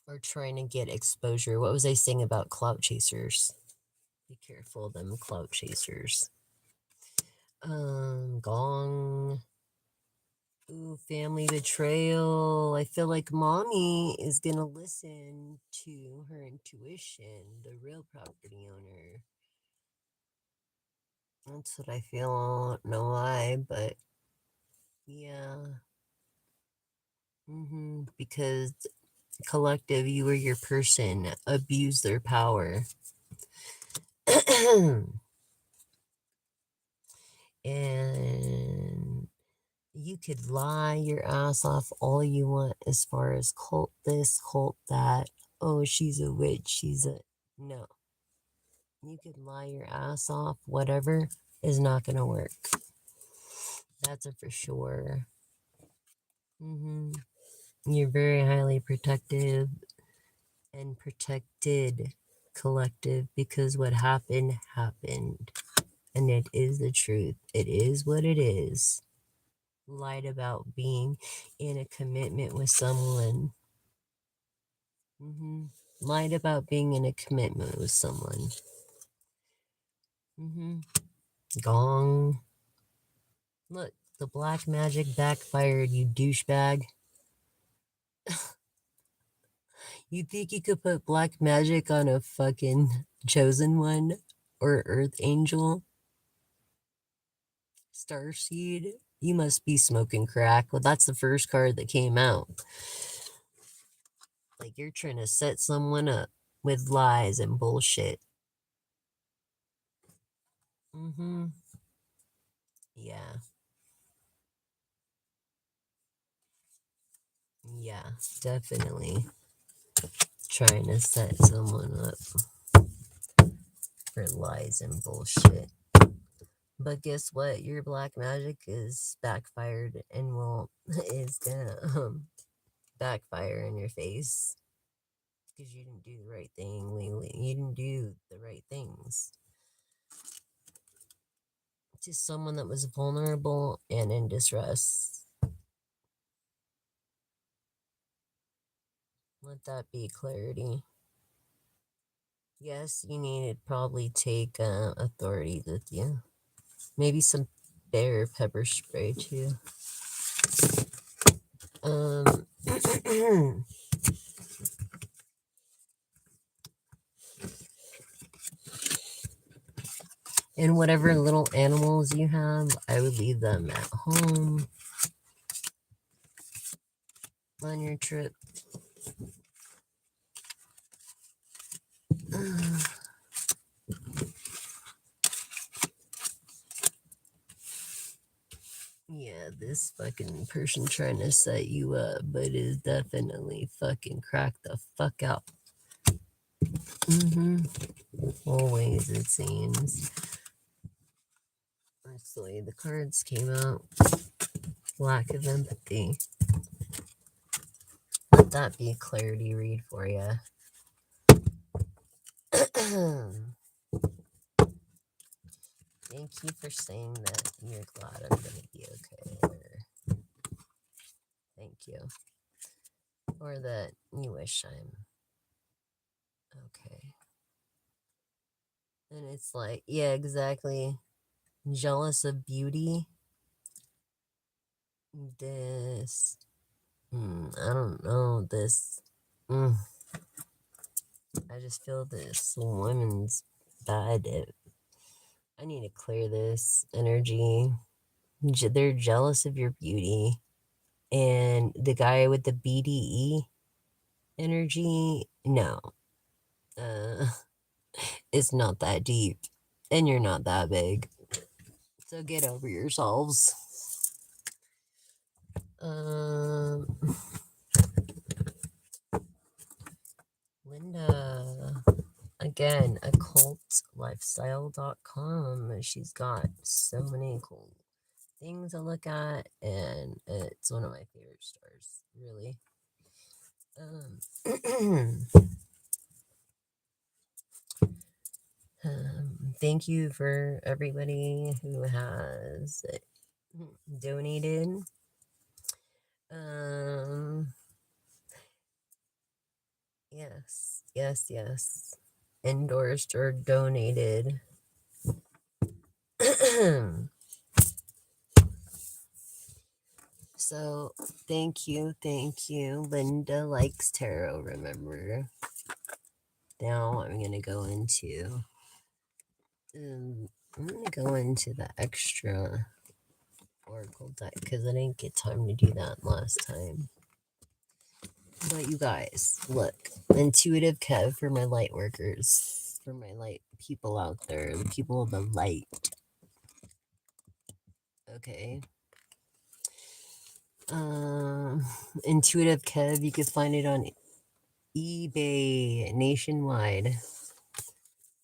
Or trying to get exposure. What was I saying about clout chasers? Be careful, them clout chasers. Gong. Ooh, family betrayal. I feel like mommy is gonna listen to her intuition, the real property owner. That's what I feel. I don't know why, but yeah. Because collective, you or your person abuse their power. And you could lie your ass off all you want as far as cult this, cult that. Oh, she's a witch. No. You could lie your ass off. Whatever is not going to work. That's a for sure. You're very highly protective and protected, collective, because what happened, happened. And it is the truth. It is what it is. Lied about being in a commitment with someone. Lied about being in a commitment with someone. Gong. Look, the black magic backfired, you douchebag. You think you could put black magic on a fucking chosen one? Or earth angel? Starseed? You must be smoking crack. Well, that's the first card that came out. Like you're trying to set someone up with lies and bullshit. Yeah. Yeah, definitely. Trying to set someone up for lies and bullshit. But guess what? Your black magic is backfired and is gonna backfire in your face because you didn't do the right thing, Lily. You didn't do the right things to someone that was vulnerable and in distress. Let that be clarity. Yes, you need to probably take authority with you. Maybe some bear pepper spray too. And whatever little animals you have, I would leave them at home on your trip. Yeah, this fucking person trying to set you up, but is definitely fucking cracked the fuck out. Always, it seems. Actually, the cards came out. Lack of empathy. Let that be a clarity read for you. Thank you for saying that you're glad I'm gonna be okay. Or thank you. Or that you wish I'm okay. And it's like, yeah, exactly. Jealous of beauty. This. I don't know. This. Mm, I just feel this woman's bad. I need to clear this energy. They're jealous of your beauty. And the guy with the BDE energy, no. Uh, it's not that deep. And you're not that big. So get over yourselves. Linda. Again, occultlifestyle.com. She's got so many cool things to look at, and it's one of my favorite stores, really. Thank you for everybody who has donated. Yes. Endorsed or donated. So, thank you. Linda likes tarot, remember? Now I'm going to go into... I'm going to go into the extra oracle deck because I didn't get time to do that last time. But you guys, look. Intuitive Kev for my light workers. For my light people out there. The people of the light. Okay. Intuitive Kev, you can find it on eBay nationwide.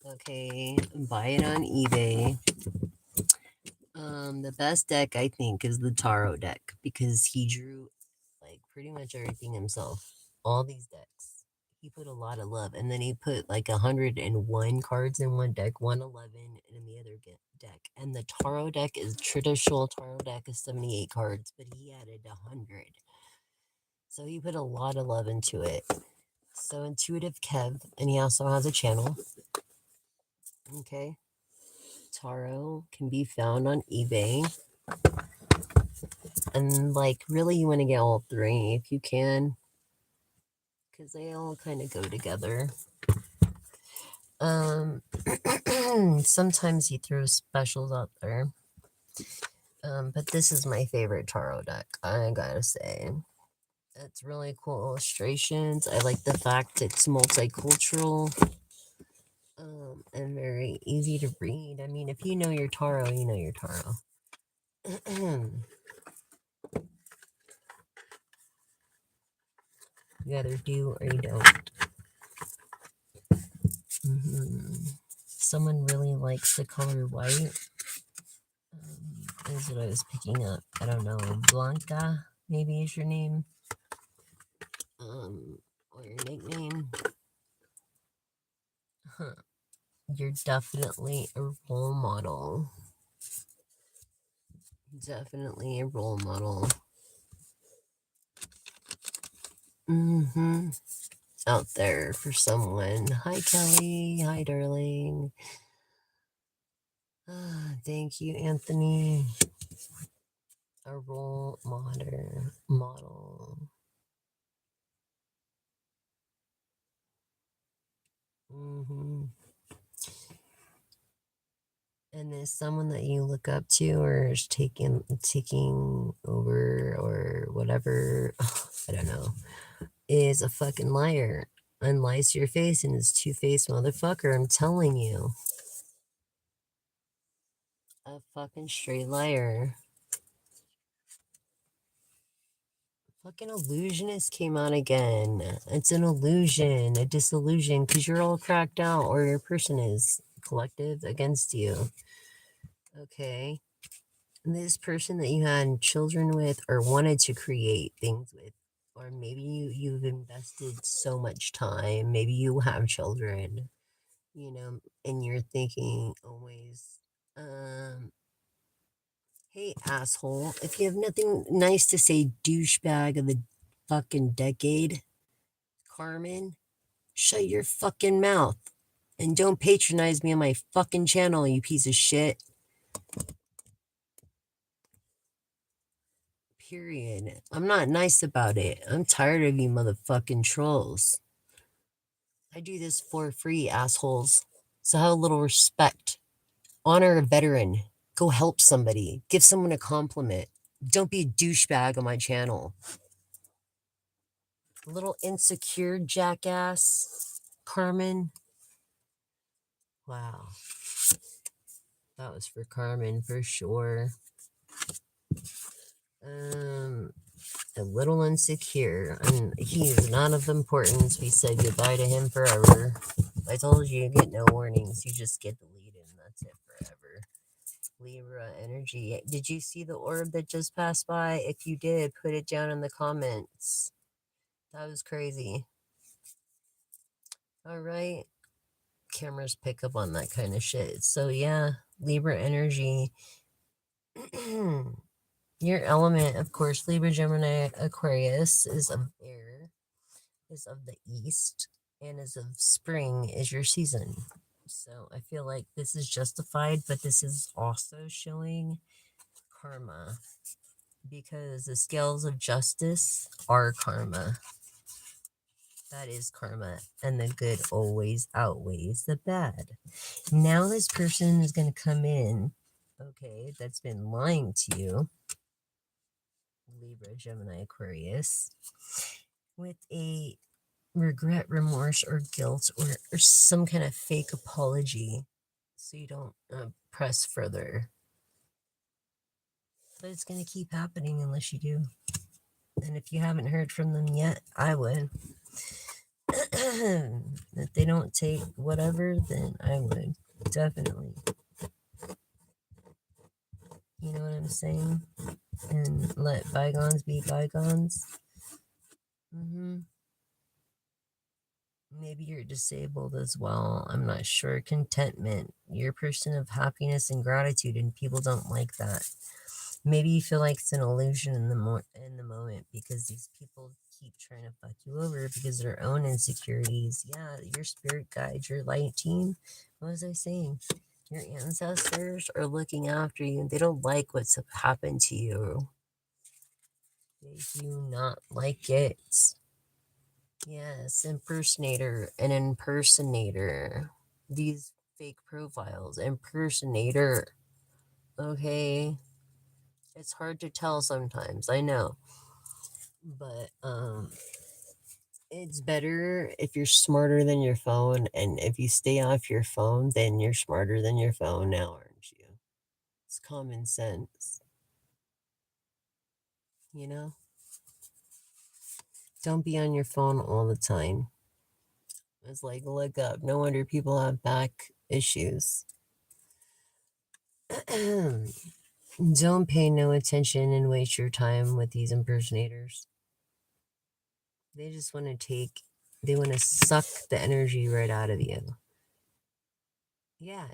Okay, buy it on eBay. The best deck I think is the tarot deck because he drew like pretty much everything himself. All these decks. He put a lot of love, and then he put like 101 cards in one deck, 111 in the other deck. And the tarot deck is traditional tarot deck is 78 cards, but he added 100. So he put a lot of love into it. So Intuitive Kev, and he also has a channel. Okay. Tarot can be found on eBay. And like really you want to get all three if you can. Because they all kind of go together. Sometimes he throws specials out there. But this is my favorite tarot deck, I gotta say. It's really cool illustrations. I like the fact it's multicultural. And very easy to read. I mean, if you know your tarot, you know your tarot. You either do or you don't. Someone really likes the color white. Is what I was picking up. I don't know. Blanca, maybe is your name. Or your nickname. Huh. You're definitely a role model. Definitely a role model. Out there for someone. Hi, Kelly. Hi, darling. Thank you, Anthony. A role model. And there's someone that you look up to or is taking over or whatever, I don't know, is a fucking liar and lies to your face and is two-faced motherfucker. I'm telling you. A fucking straight liar. Fucking illusionist came out again. It's an illusion, a disillusion, because you're all cracked out or your person is collective against you. Okay. This person that you had children with or wanted to create things with, or maybe you've invested so much time, maybe you have children, and you're thinking always, um, hey, asshole, if you have nothing nice to say, douchebag of the fucking decade, Carmen, shut your fucking mouth. And don't patronize me on my fucking channel, you piece of shit. Period. I'm not nice about it. I'm tired of you motherfucking trolls. I do this for free, assholes. So have a little respect. Honor a veteran. Go help somebody. Give someone a compliment. Don't be a douchebag on my channel. A little insecure jackass, Carmen. Wow. That was for Carmen for sure. Um, a little insecure. And he is not of importance. We said goodbye to him forever. I told you get no warnings. You just get deleted and that's it forever. Libra energy. Did you see the orb that just passed by? If you did, put it down in the comments. That was crazy. All right. Cameras pick up on that kind of shit. So yeah, Libra energy. Your element, of course, Libra, Gemini, Aquarius is of air, is of the east, and is of spring is your season. So I feel like this is justified, but this is also showing karma because the scales of justice are karma. That is karma, and the good always outweighs the bad. Now this person is going to come in, okay, that's been lying to you, Libra, Gemini, Aquarius, with a regret, remorse, or guilt, or some kind of fake apology so you don't press further. But it's going to keep happening unless you do. And if you haven't heard from them yet, I would. If they don't take whatever, then I would. Definitely. You know what I'm saying? And let bygones be bygones. Maybe you're disabled as well. I'm not sure. Contentment. You're a person of happiness and gratitude, and people don't like that. Maybe you feel like it's an illusion in the moment because these people keep trying to fuck you over because of their own insecurities. Yeah, your spirit guide, your light team. What was I saying? Your ancestors are looking after you, and they don't like what's happened to you. They do not like it. Yes, an impersonator. These fake profiles, impersonator. Okay, it's hard to tell sometimes, I know. But it's better if you're smarter than your phone, and if you stay off your phone, then you're smarter than your phone now, aren't you? It's common sense. You know? Don't be on your phone all the time. It's like, look up. No wonder people have back issues. Don't pay no attention and waste your time with these impersonators. They just want to they want to suck the energy right out of you. Yeah.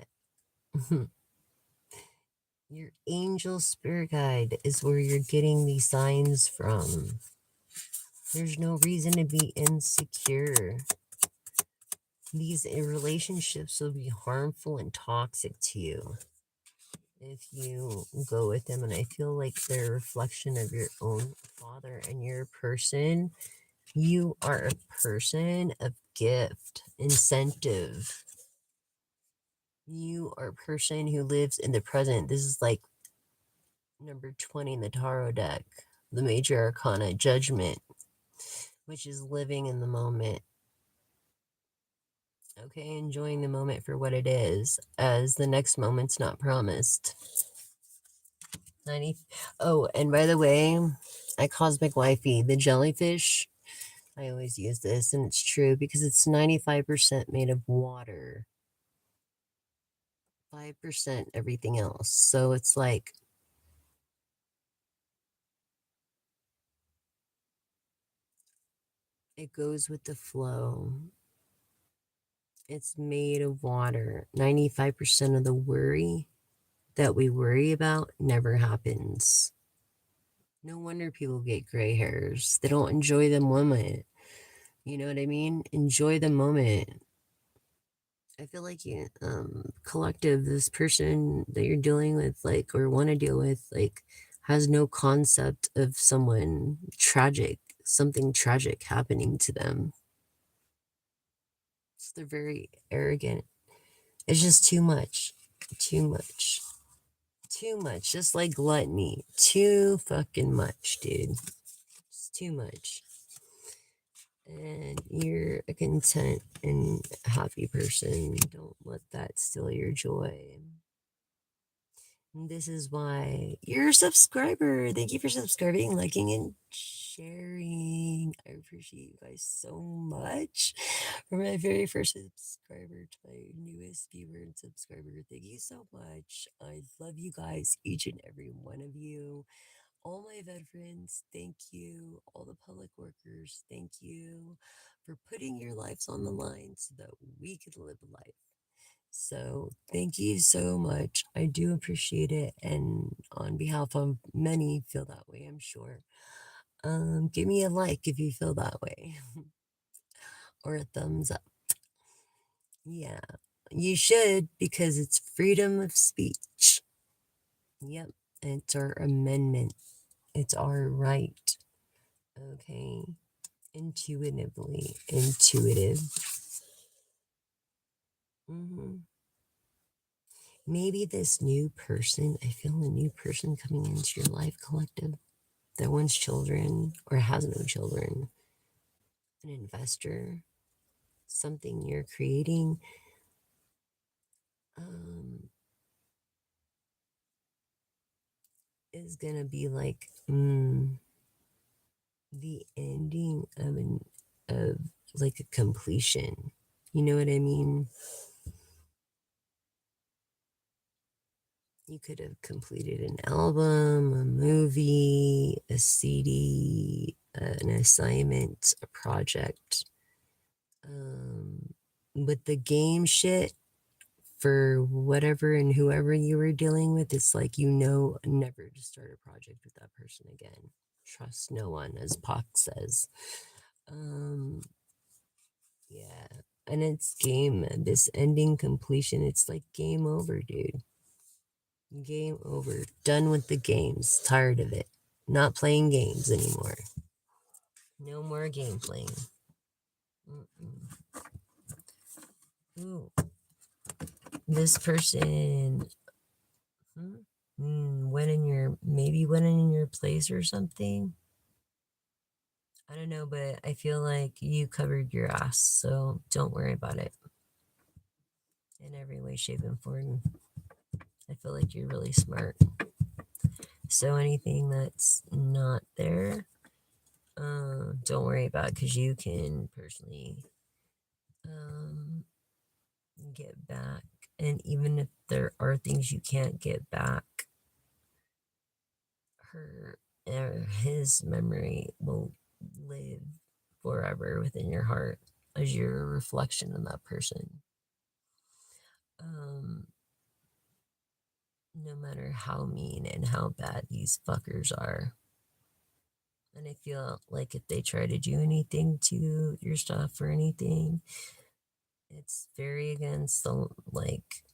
Your angel spirit guide is where you're getting these signs from. There's no reason to be insecure. These relationships will be harmful and toxic to you if you go with them. And I feel like they're a reflection of your own father, and you're a person. You are a person of gift, incentive. You are a person who lives in the present. This is like number 20 in the tarot deck, the major arcana, judgment, which is living in the moment. Okay, enjoying the moment for what it is, as the next moment's not promised. 90. Oh, and by the way, at Cosmic Wifey, the jellyfish, I always use this, and it's true because it's 95% made of water, 5% everything else. So it's like, it goes with the flow. It's made of water. 95% of the worry that we worry about never happens. No wonder people get gray hairs. They don't enjoy the moment. You know what I mean? Enjoy the moment. I feel like collective, this person that you're dealing with, like, or want to deal with, like, has no concept of someone tragic, something tragic happening to them. So they're very arrogant. It's just too much. Too much. Too much. Just like gluttony. Too fucking much, dude. It's too much. And you're a content and happy person. Don't let that steal your joy. And this is why you're a subscriber. Thank you for subscribing, liking, and sharing. I appreciate you guys so much. From my very first subscriber to my newest viewer and subscriber, thank you so much. I love you guys, each and every one of you. All my veterans, thank you. All the public workers, thank you for putting your lives on the line so that we could live life. So thank you so much. I do appreciate it. And on behalf of many feel that way, I'm sure. Give me a like if you feel that way. Or a thumbs up. Yeah. You should, because it's freedom of speech. Yep. It's our amendment. It's our right. Okay. Intuitively. Intuitive. Maybe this new person, I feel a new person coming into your life, collective, that wants children or has no children, an investor, something you're creating, is gonna be like the ending of like a completion. You know what I mean? You could have completed an album, a movie, a CD, an assignment, a project. With the game shit, for whatever and whoever you were dealing with, it's like, never to start a project with that person again. Trust no one, as Pac says. Yeah. And it's this ending completion. It's like game over, dude. Game over. Done with the games. Tired of it. Not playing games anymore. No more game playing. Ooh. This person went in your place or something. I don't know, but I feel like you covered your ass, so don't worry about it. In every way, shape, and form. I feel like you're really smart. So anything that's not there, don't worry about, because you can personally get back. And even if there are things you can't get back, her or his memory will live forever within your heart as your reflection of that person. No matter how mean and how bad these fuckers are. And I feel like if they try to do anything to your stuff or anything, it's very against the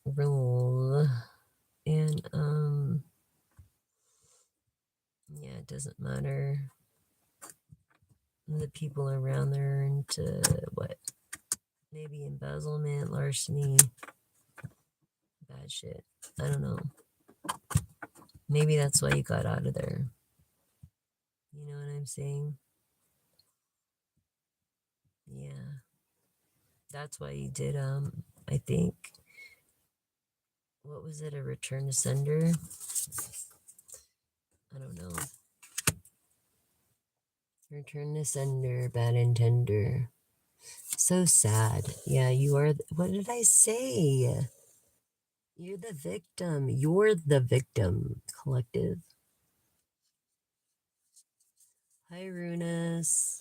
rule. And yeah, it doesn't matter. The people around there into what? Maybe embezzlement, larceny, bad shit. I don't know. Maybe that's why you got out of there. You know what I'm saying? Yeah. That's why you did, I think, what was it, a return to sender? I don't know. Return to sender, bad intender. So sad. Yeah, you are. What did I say? You're the victim. You're the victim, collective. Hi, Runas.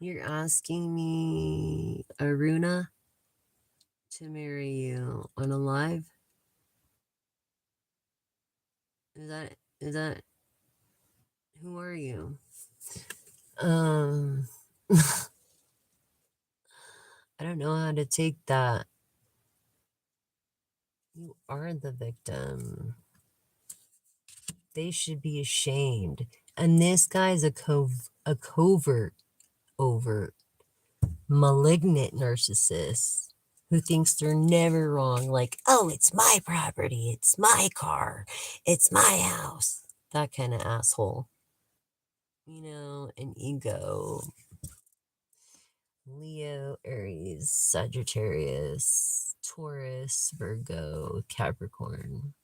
You're asking me, Aruna, to marry you on a live? Is that who are you? Um I don't know how to take that. You are the victim. They should be ashamed. And this guy's a covert, overt, malignant narcissist who thinks they're never wrong. Like, oh, it's my property, it's my car, it's my house. That kind of asshole. An ego. Leo, Aries, Sagittarius, Taurus, Virgo, Capricorn.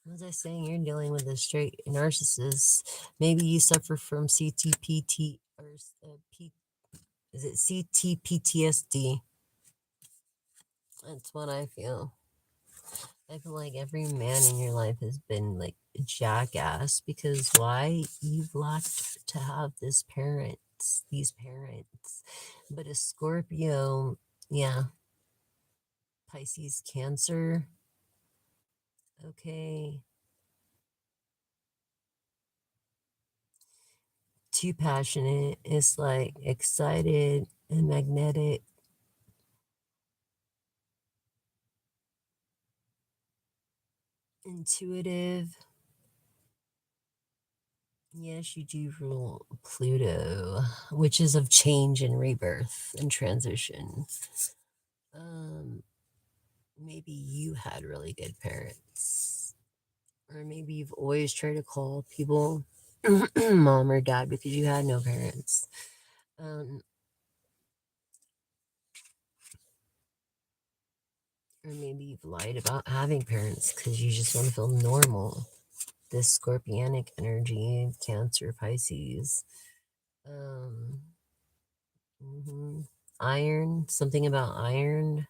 What was I saying? You're dealing with a straight narcissist. Maybe you suffer from CTPT or is it CTPTSD? That's what I feel. I feel like every man in your life has been like a jackass because why? You've lacked to have these parents. But a Scorpio, yeah, Pisces, Cancer, okay. Too passionate. It's like excited and magnetic. Intuitive. Yes, you do rule Pluto, which is of change and rebirth and transition. Um, Maybe you had really good parents, or maybe you've always tried to call people mom or dad because you had no parents. Um, or maybe you've lied about having parents because you just want to feel normal. This scorpionic energy, Cancer, Pisces. Um, Iron, something about iron.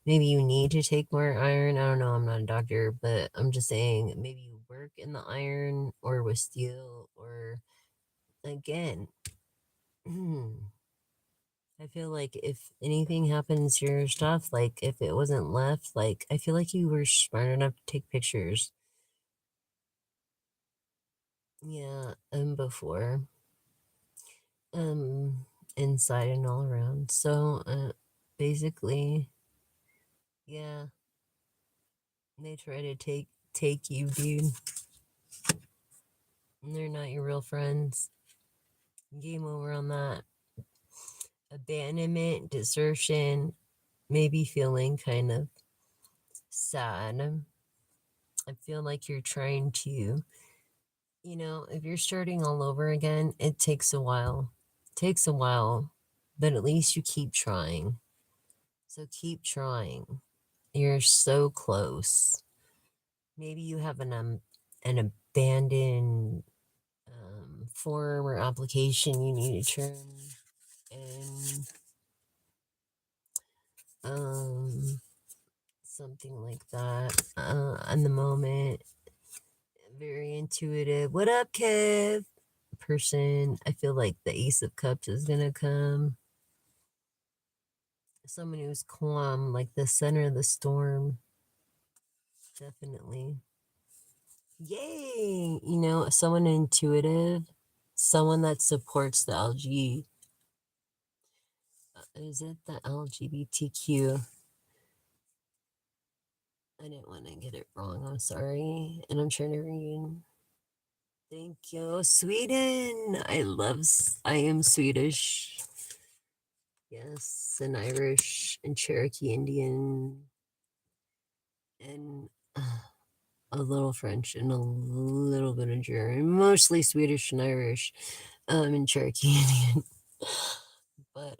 Maybe you need to take more iron. I don't know. I'm not a doctor, but I'm just saying maybe you work in the iron or with steel or again. I feel like if anything happens to your stuff, like if it wasn't left, like I feel like you were smart enough to take pictures. Yeah, before. Um, Inside and all around. So, basically, yeah, they try to take you, dude. And they're not your real friends. Game over on that. Abandonment, desertion, maybe feeling kind of sad. I feel like you're trying to, if you're starting all over again, it takes a while. It takes a while, but at least you keep trying. So keep trying. You're so close. Maybe you have an abandoned form or application you need to turn in. Something like that. In the moment, very intuitive. What up, Kev? Person. I feel like the Ace of Cups is gonna come. Someone who's calm, like the center of the storm. Definitely. Yay! Someone intuitive, someone that supports the is it the LGBTQ? I didn't want to get it wrong. I'm sorry. And I'm trying to read. Thank you. Sweden. I am Swedish. Yes, and Irish and Cherokee Indian and a little French and a little bit of German, mostly Swedish and Irish, and Cherokee Indian. But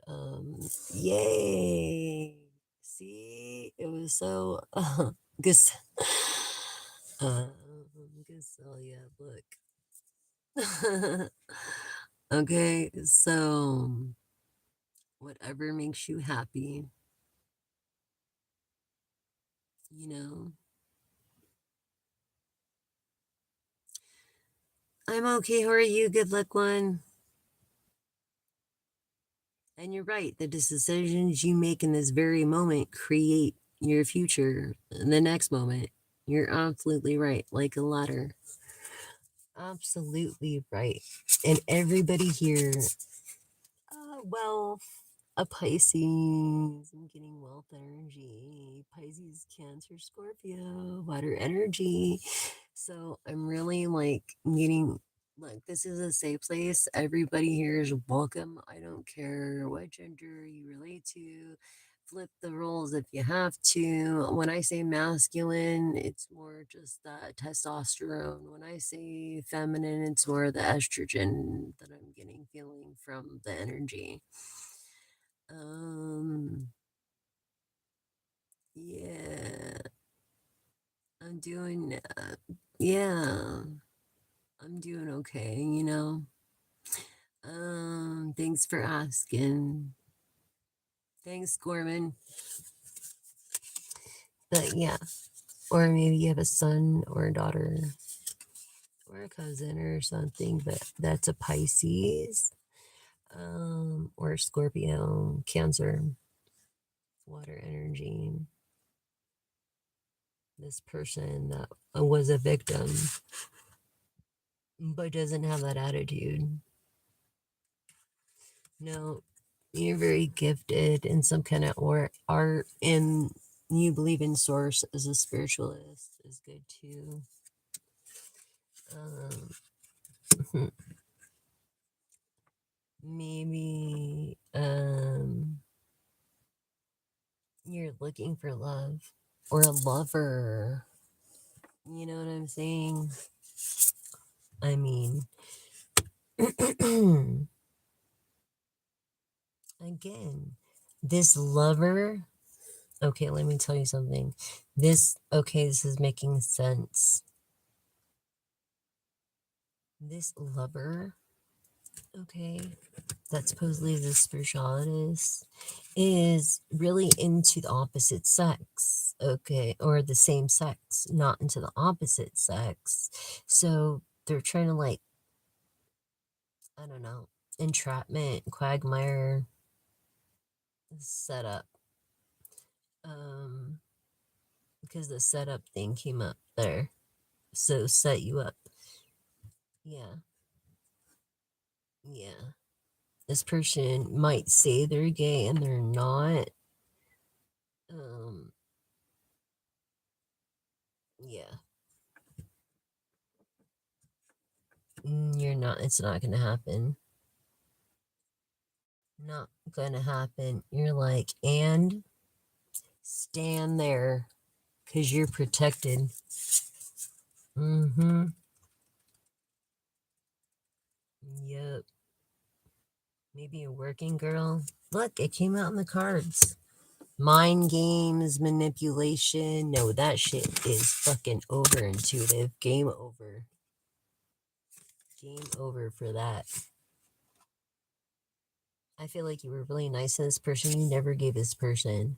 yay! See, it was so good. Yeah, look. Okay, so whatever makes you happy, you know. I'm okay. How are you? Good luck, one. And you're right, the decisions you make in this very moment create your future in the next moment. You're absolutely right, like a ladder. Absolutely right. And everybody here, wealth, a Pisces, I'm getting wealth energy, Pisces, Cancer, Scorpio, water energy. So I'm really like getting like this is a safe place. Everybody here is welcome. I don't care what gender you relate to. Flip the roles if you have to. When I say masculine, it's more just that testosterone. When I say feminine, it's more the estrogen that I'm getting feeling from the energy. Um, yeah, I'm doing, yeah, I'm doing okay, you know. Thanks for asking. Thanks, Gorman. But yeah, or maybe you have a son or a daughter or a cousin or something, but that's a Pisces, or Scorpio, Cancer, water energy. This person that was a victim but doesn't have that attitude. No, you're very gifted in some kind of or art, and you believe in source as a spiritualist is good too. Um, maybe you're looking for love or a lover. You know what I'm saying? I mean, again, this lover. Okay, let me tell you something. This is making sense. This lover, okay, that supposedly is a spiritualist, is really into the opposite sex, okay, or the same sex, not into the opposite sex. So they're trying to, like, I don't know, entrapment, quagmire, setup. Um, because the setup thing came up there. So set you up. Yeah, yeah. This person might say they're gay and they're not. Um, yeah. You're not, it's not gonna happen. Not gonna happen. You're like, and stand there because you're protected. Mm-hmm. Yep. Maybe a working girl. Look, it came out in the cards. Mind games, manipulation. No, that shit is fucking over intuitive. Game over. Game over for that. I feel like you were really nice to this person. You never gave this person.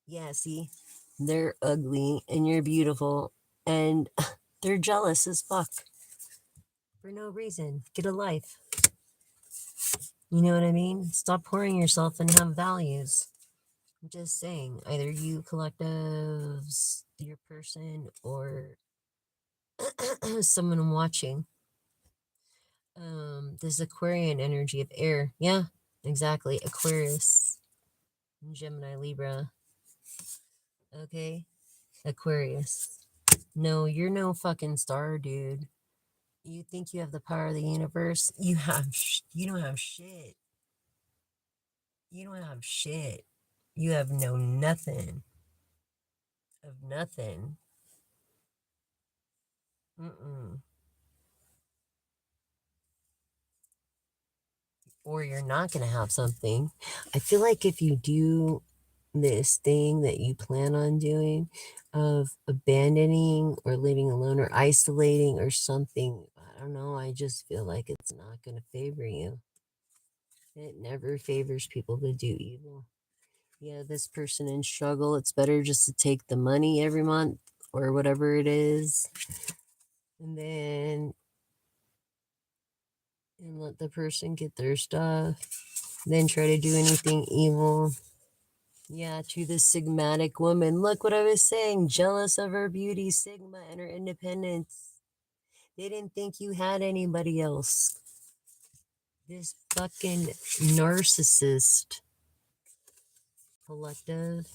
Yeah, see, they're ugly and you're beautiful and they're jealous as fuck for no reason. Get a life. You know what I mean? Stop pouring yourself and have values. I'm just saying, either you collectives, your person, or someone watching. This Aquarian energy of air. Yeah, exactly. Aquarius, Gemini, Libra. Okay, Aquarius. No, you're no fucking star, dude. You think you have the power of the universe? You don't have shit. You don't have shit. You have no nothing of nothing. Mm-mm. Or you're not going to have something. I feel like if you do this thing that you plan on doing of abandoning or living alone or isolating or something, I don't know. I just feel like it's not going to favor you. It never favors people to do evil. Yeah, this person in struggle, it's better just to take the money every month or whatever it is and then and let the person get their stuff. then try to do anything evil. Yeah, to this Sigmatic woman. Look what I was saying. Jealous of her beauty, Sigma, and her independence. They didn't think you had anybody else. This fucking narcissist collective.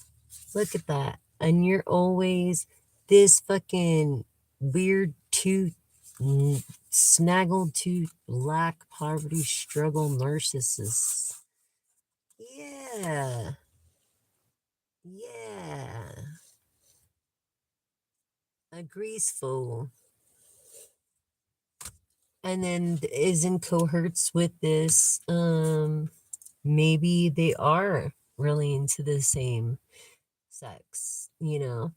Look at that. And you're always this fucking weird tooth, snaggled tooth, black poverty struggle narcissist. Yeah. Yeah. A greaseful. And then is in cohorts with this. Maybe they are really into the same sex, you know.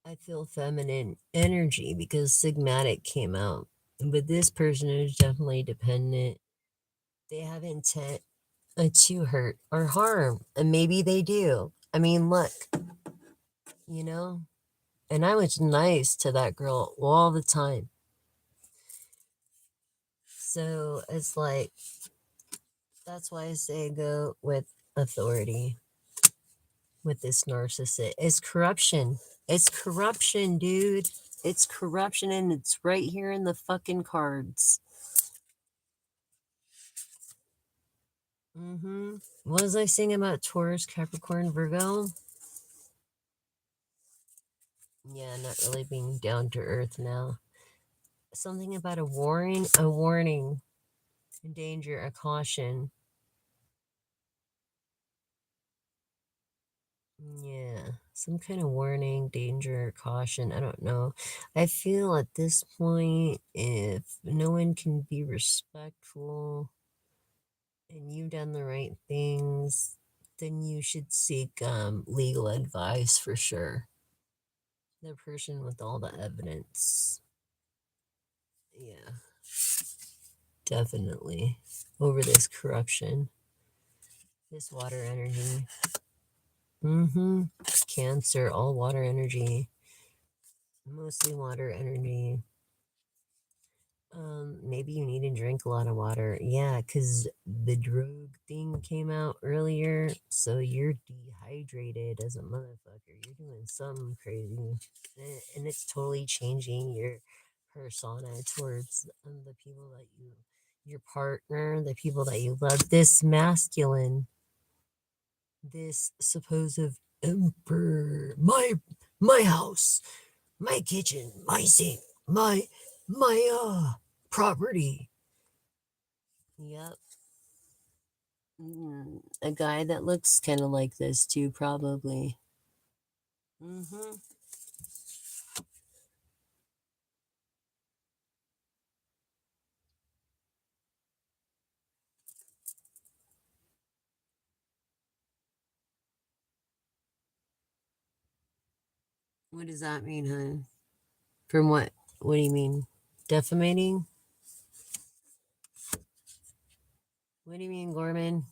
I feel feminine energy because Sigmatic came out. But this person is definitely dependent. They have intent to hurt or harm. And maybe they do. I mean, look, you know, and I was nice to that girl all the time. So it's like, that's why I say go with authority with this narcissist. It's corruption. It's corruption, dude. It's corruption, and it's right here in the fucking cards. What was I saying about Taurus, Capricorn, Virgo? Yeah, not really being down to earth now. Something about a warning, a danger, a caution. Yeah, some kind of warning, danger, caution. I don't know. I feel at this point, if no one can be respectful and you've done the right things, then you should seek legal advice for sure. The person with all the evidence. Yeah, definitely. Over this corruption, this water energy. Cancer, all water energy. Mostly water energy. Maybe you need to drink a lot of water. Yeah, because the drug thing came out earlier. So you're dehydrated as a motherfucker. You're doing something crazy. And it's totally changing your persona towards the people that you, your partner, the people that you love. This masculine, this supposed emperor, my house, my kitchen, my sink, my property. Yep. A guy that looks kind of like this too, probably. Mm-hmm. What does that mean, hon? From what? What do you mean? Defamating? What do you mean, Gorman?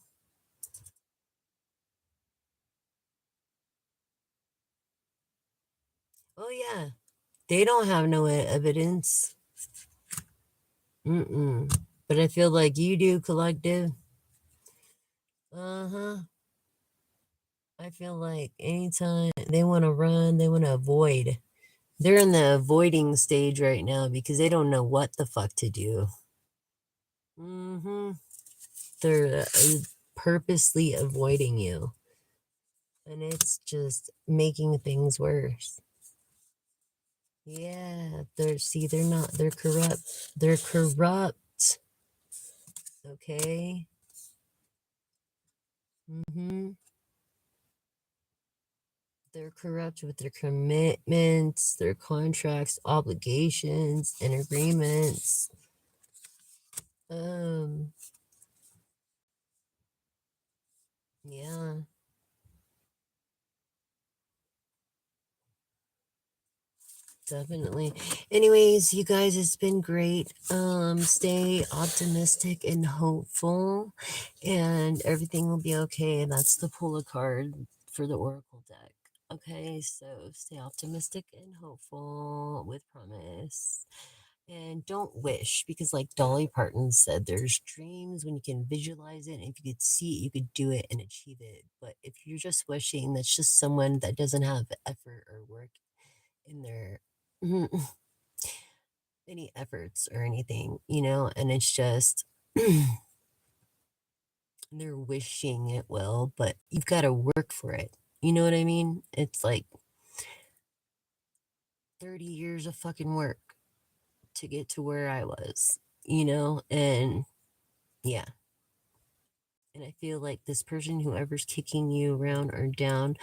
Oh yeah, they don't have no evidence. Mm-mm. But I feel like you do, collective. Uh-huh. I feel like anytime they want to run, they want to avoid. They're in the avoiding stage right now because they don't know what the fuck to do. They're purposely avoiding you. And it's just making things worse. Yeah, they're not, they're corrupt. They're corrupt. Okay? They're corrupt with their commitments, their contracts, obligations, and agreements. Yeah. Definitely. Anyways, you guys, it's been great. Stay optimistic and hopeful, and everything will be okay. And that's the pull a card for the Oracle deck. Okay, so stay optimistic and hopeful with promise. And don't wish, because like Dolly Parton said, there's dreams when you can visualize it. And if you could see it, you could do it and achieve it. But if you're just wishing, that's just someone that doesn't have effort or work in their any efforts or anything, and it's just they're wishing it will, but you've got to work for it. You know what I mean? It's like 30 years of fucking work to get to where I was, and yeah. And I feel like this person, whoever's kicking you around or down,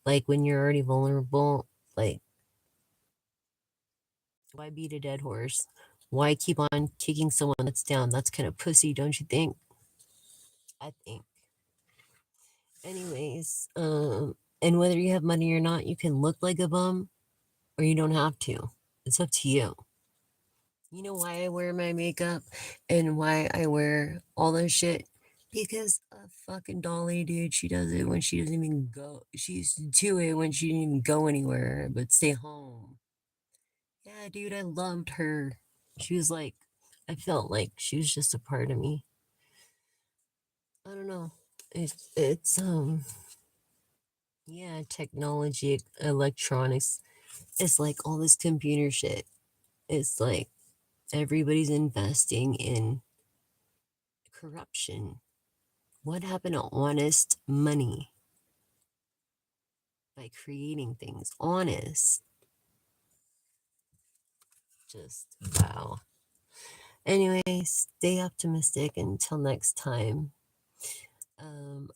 like when you're already vulnerable, like, why beat a dead horse? Why keep on kicking someone that's down? That's kind of pussy, don't you think? I think. Anyways, and whether you have money or not, you can look like a bum or you don't have to. It's up to you. You know why I wear my makeup and why I wear all this shit? Because a fucking Dolly, dude, she does it when she doesn't even go. She used to do it when she didn't even go anywhere but stay home. Yeah, dude, I loved her. She was like, I felt like she was just a part of me. I don't know. It's yeah, technology, electronics. It's like all this computer shit. It's like everybody's investing in corruption. What happened to honest money by creating things honest? Just wow. Anyway, stay optimistic until next time.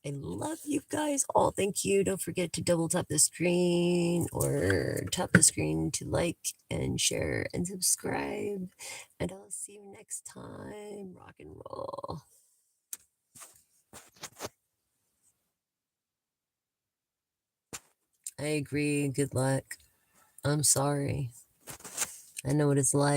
I love you guys all. Thank you. Don't forget to double tap the screen or tap the screen to like and share and subscribe. And I'll see you next time. Rock and roll. I agree. Good luck. I'm sorry. I know what it's like.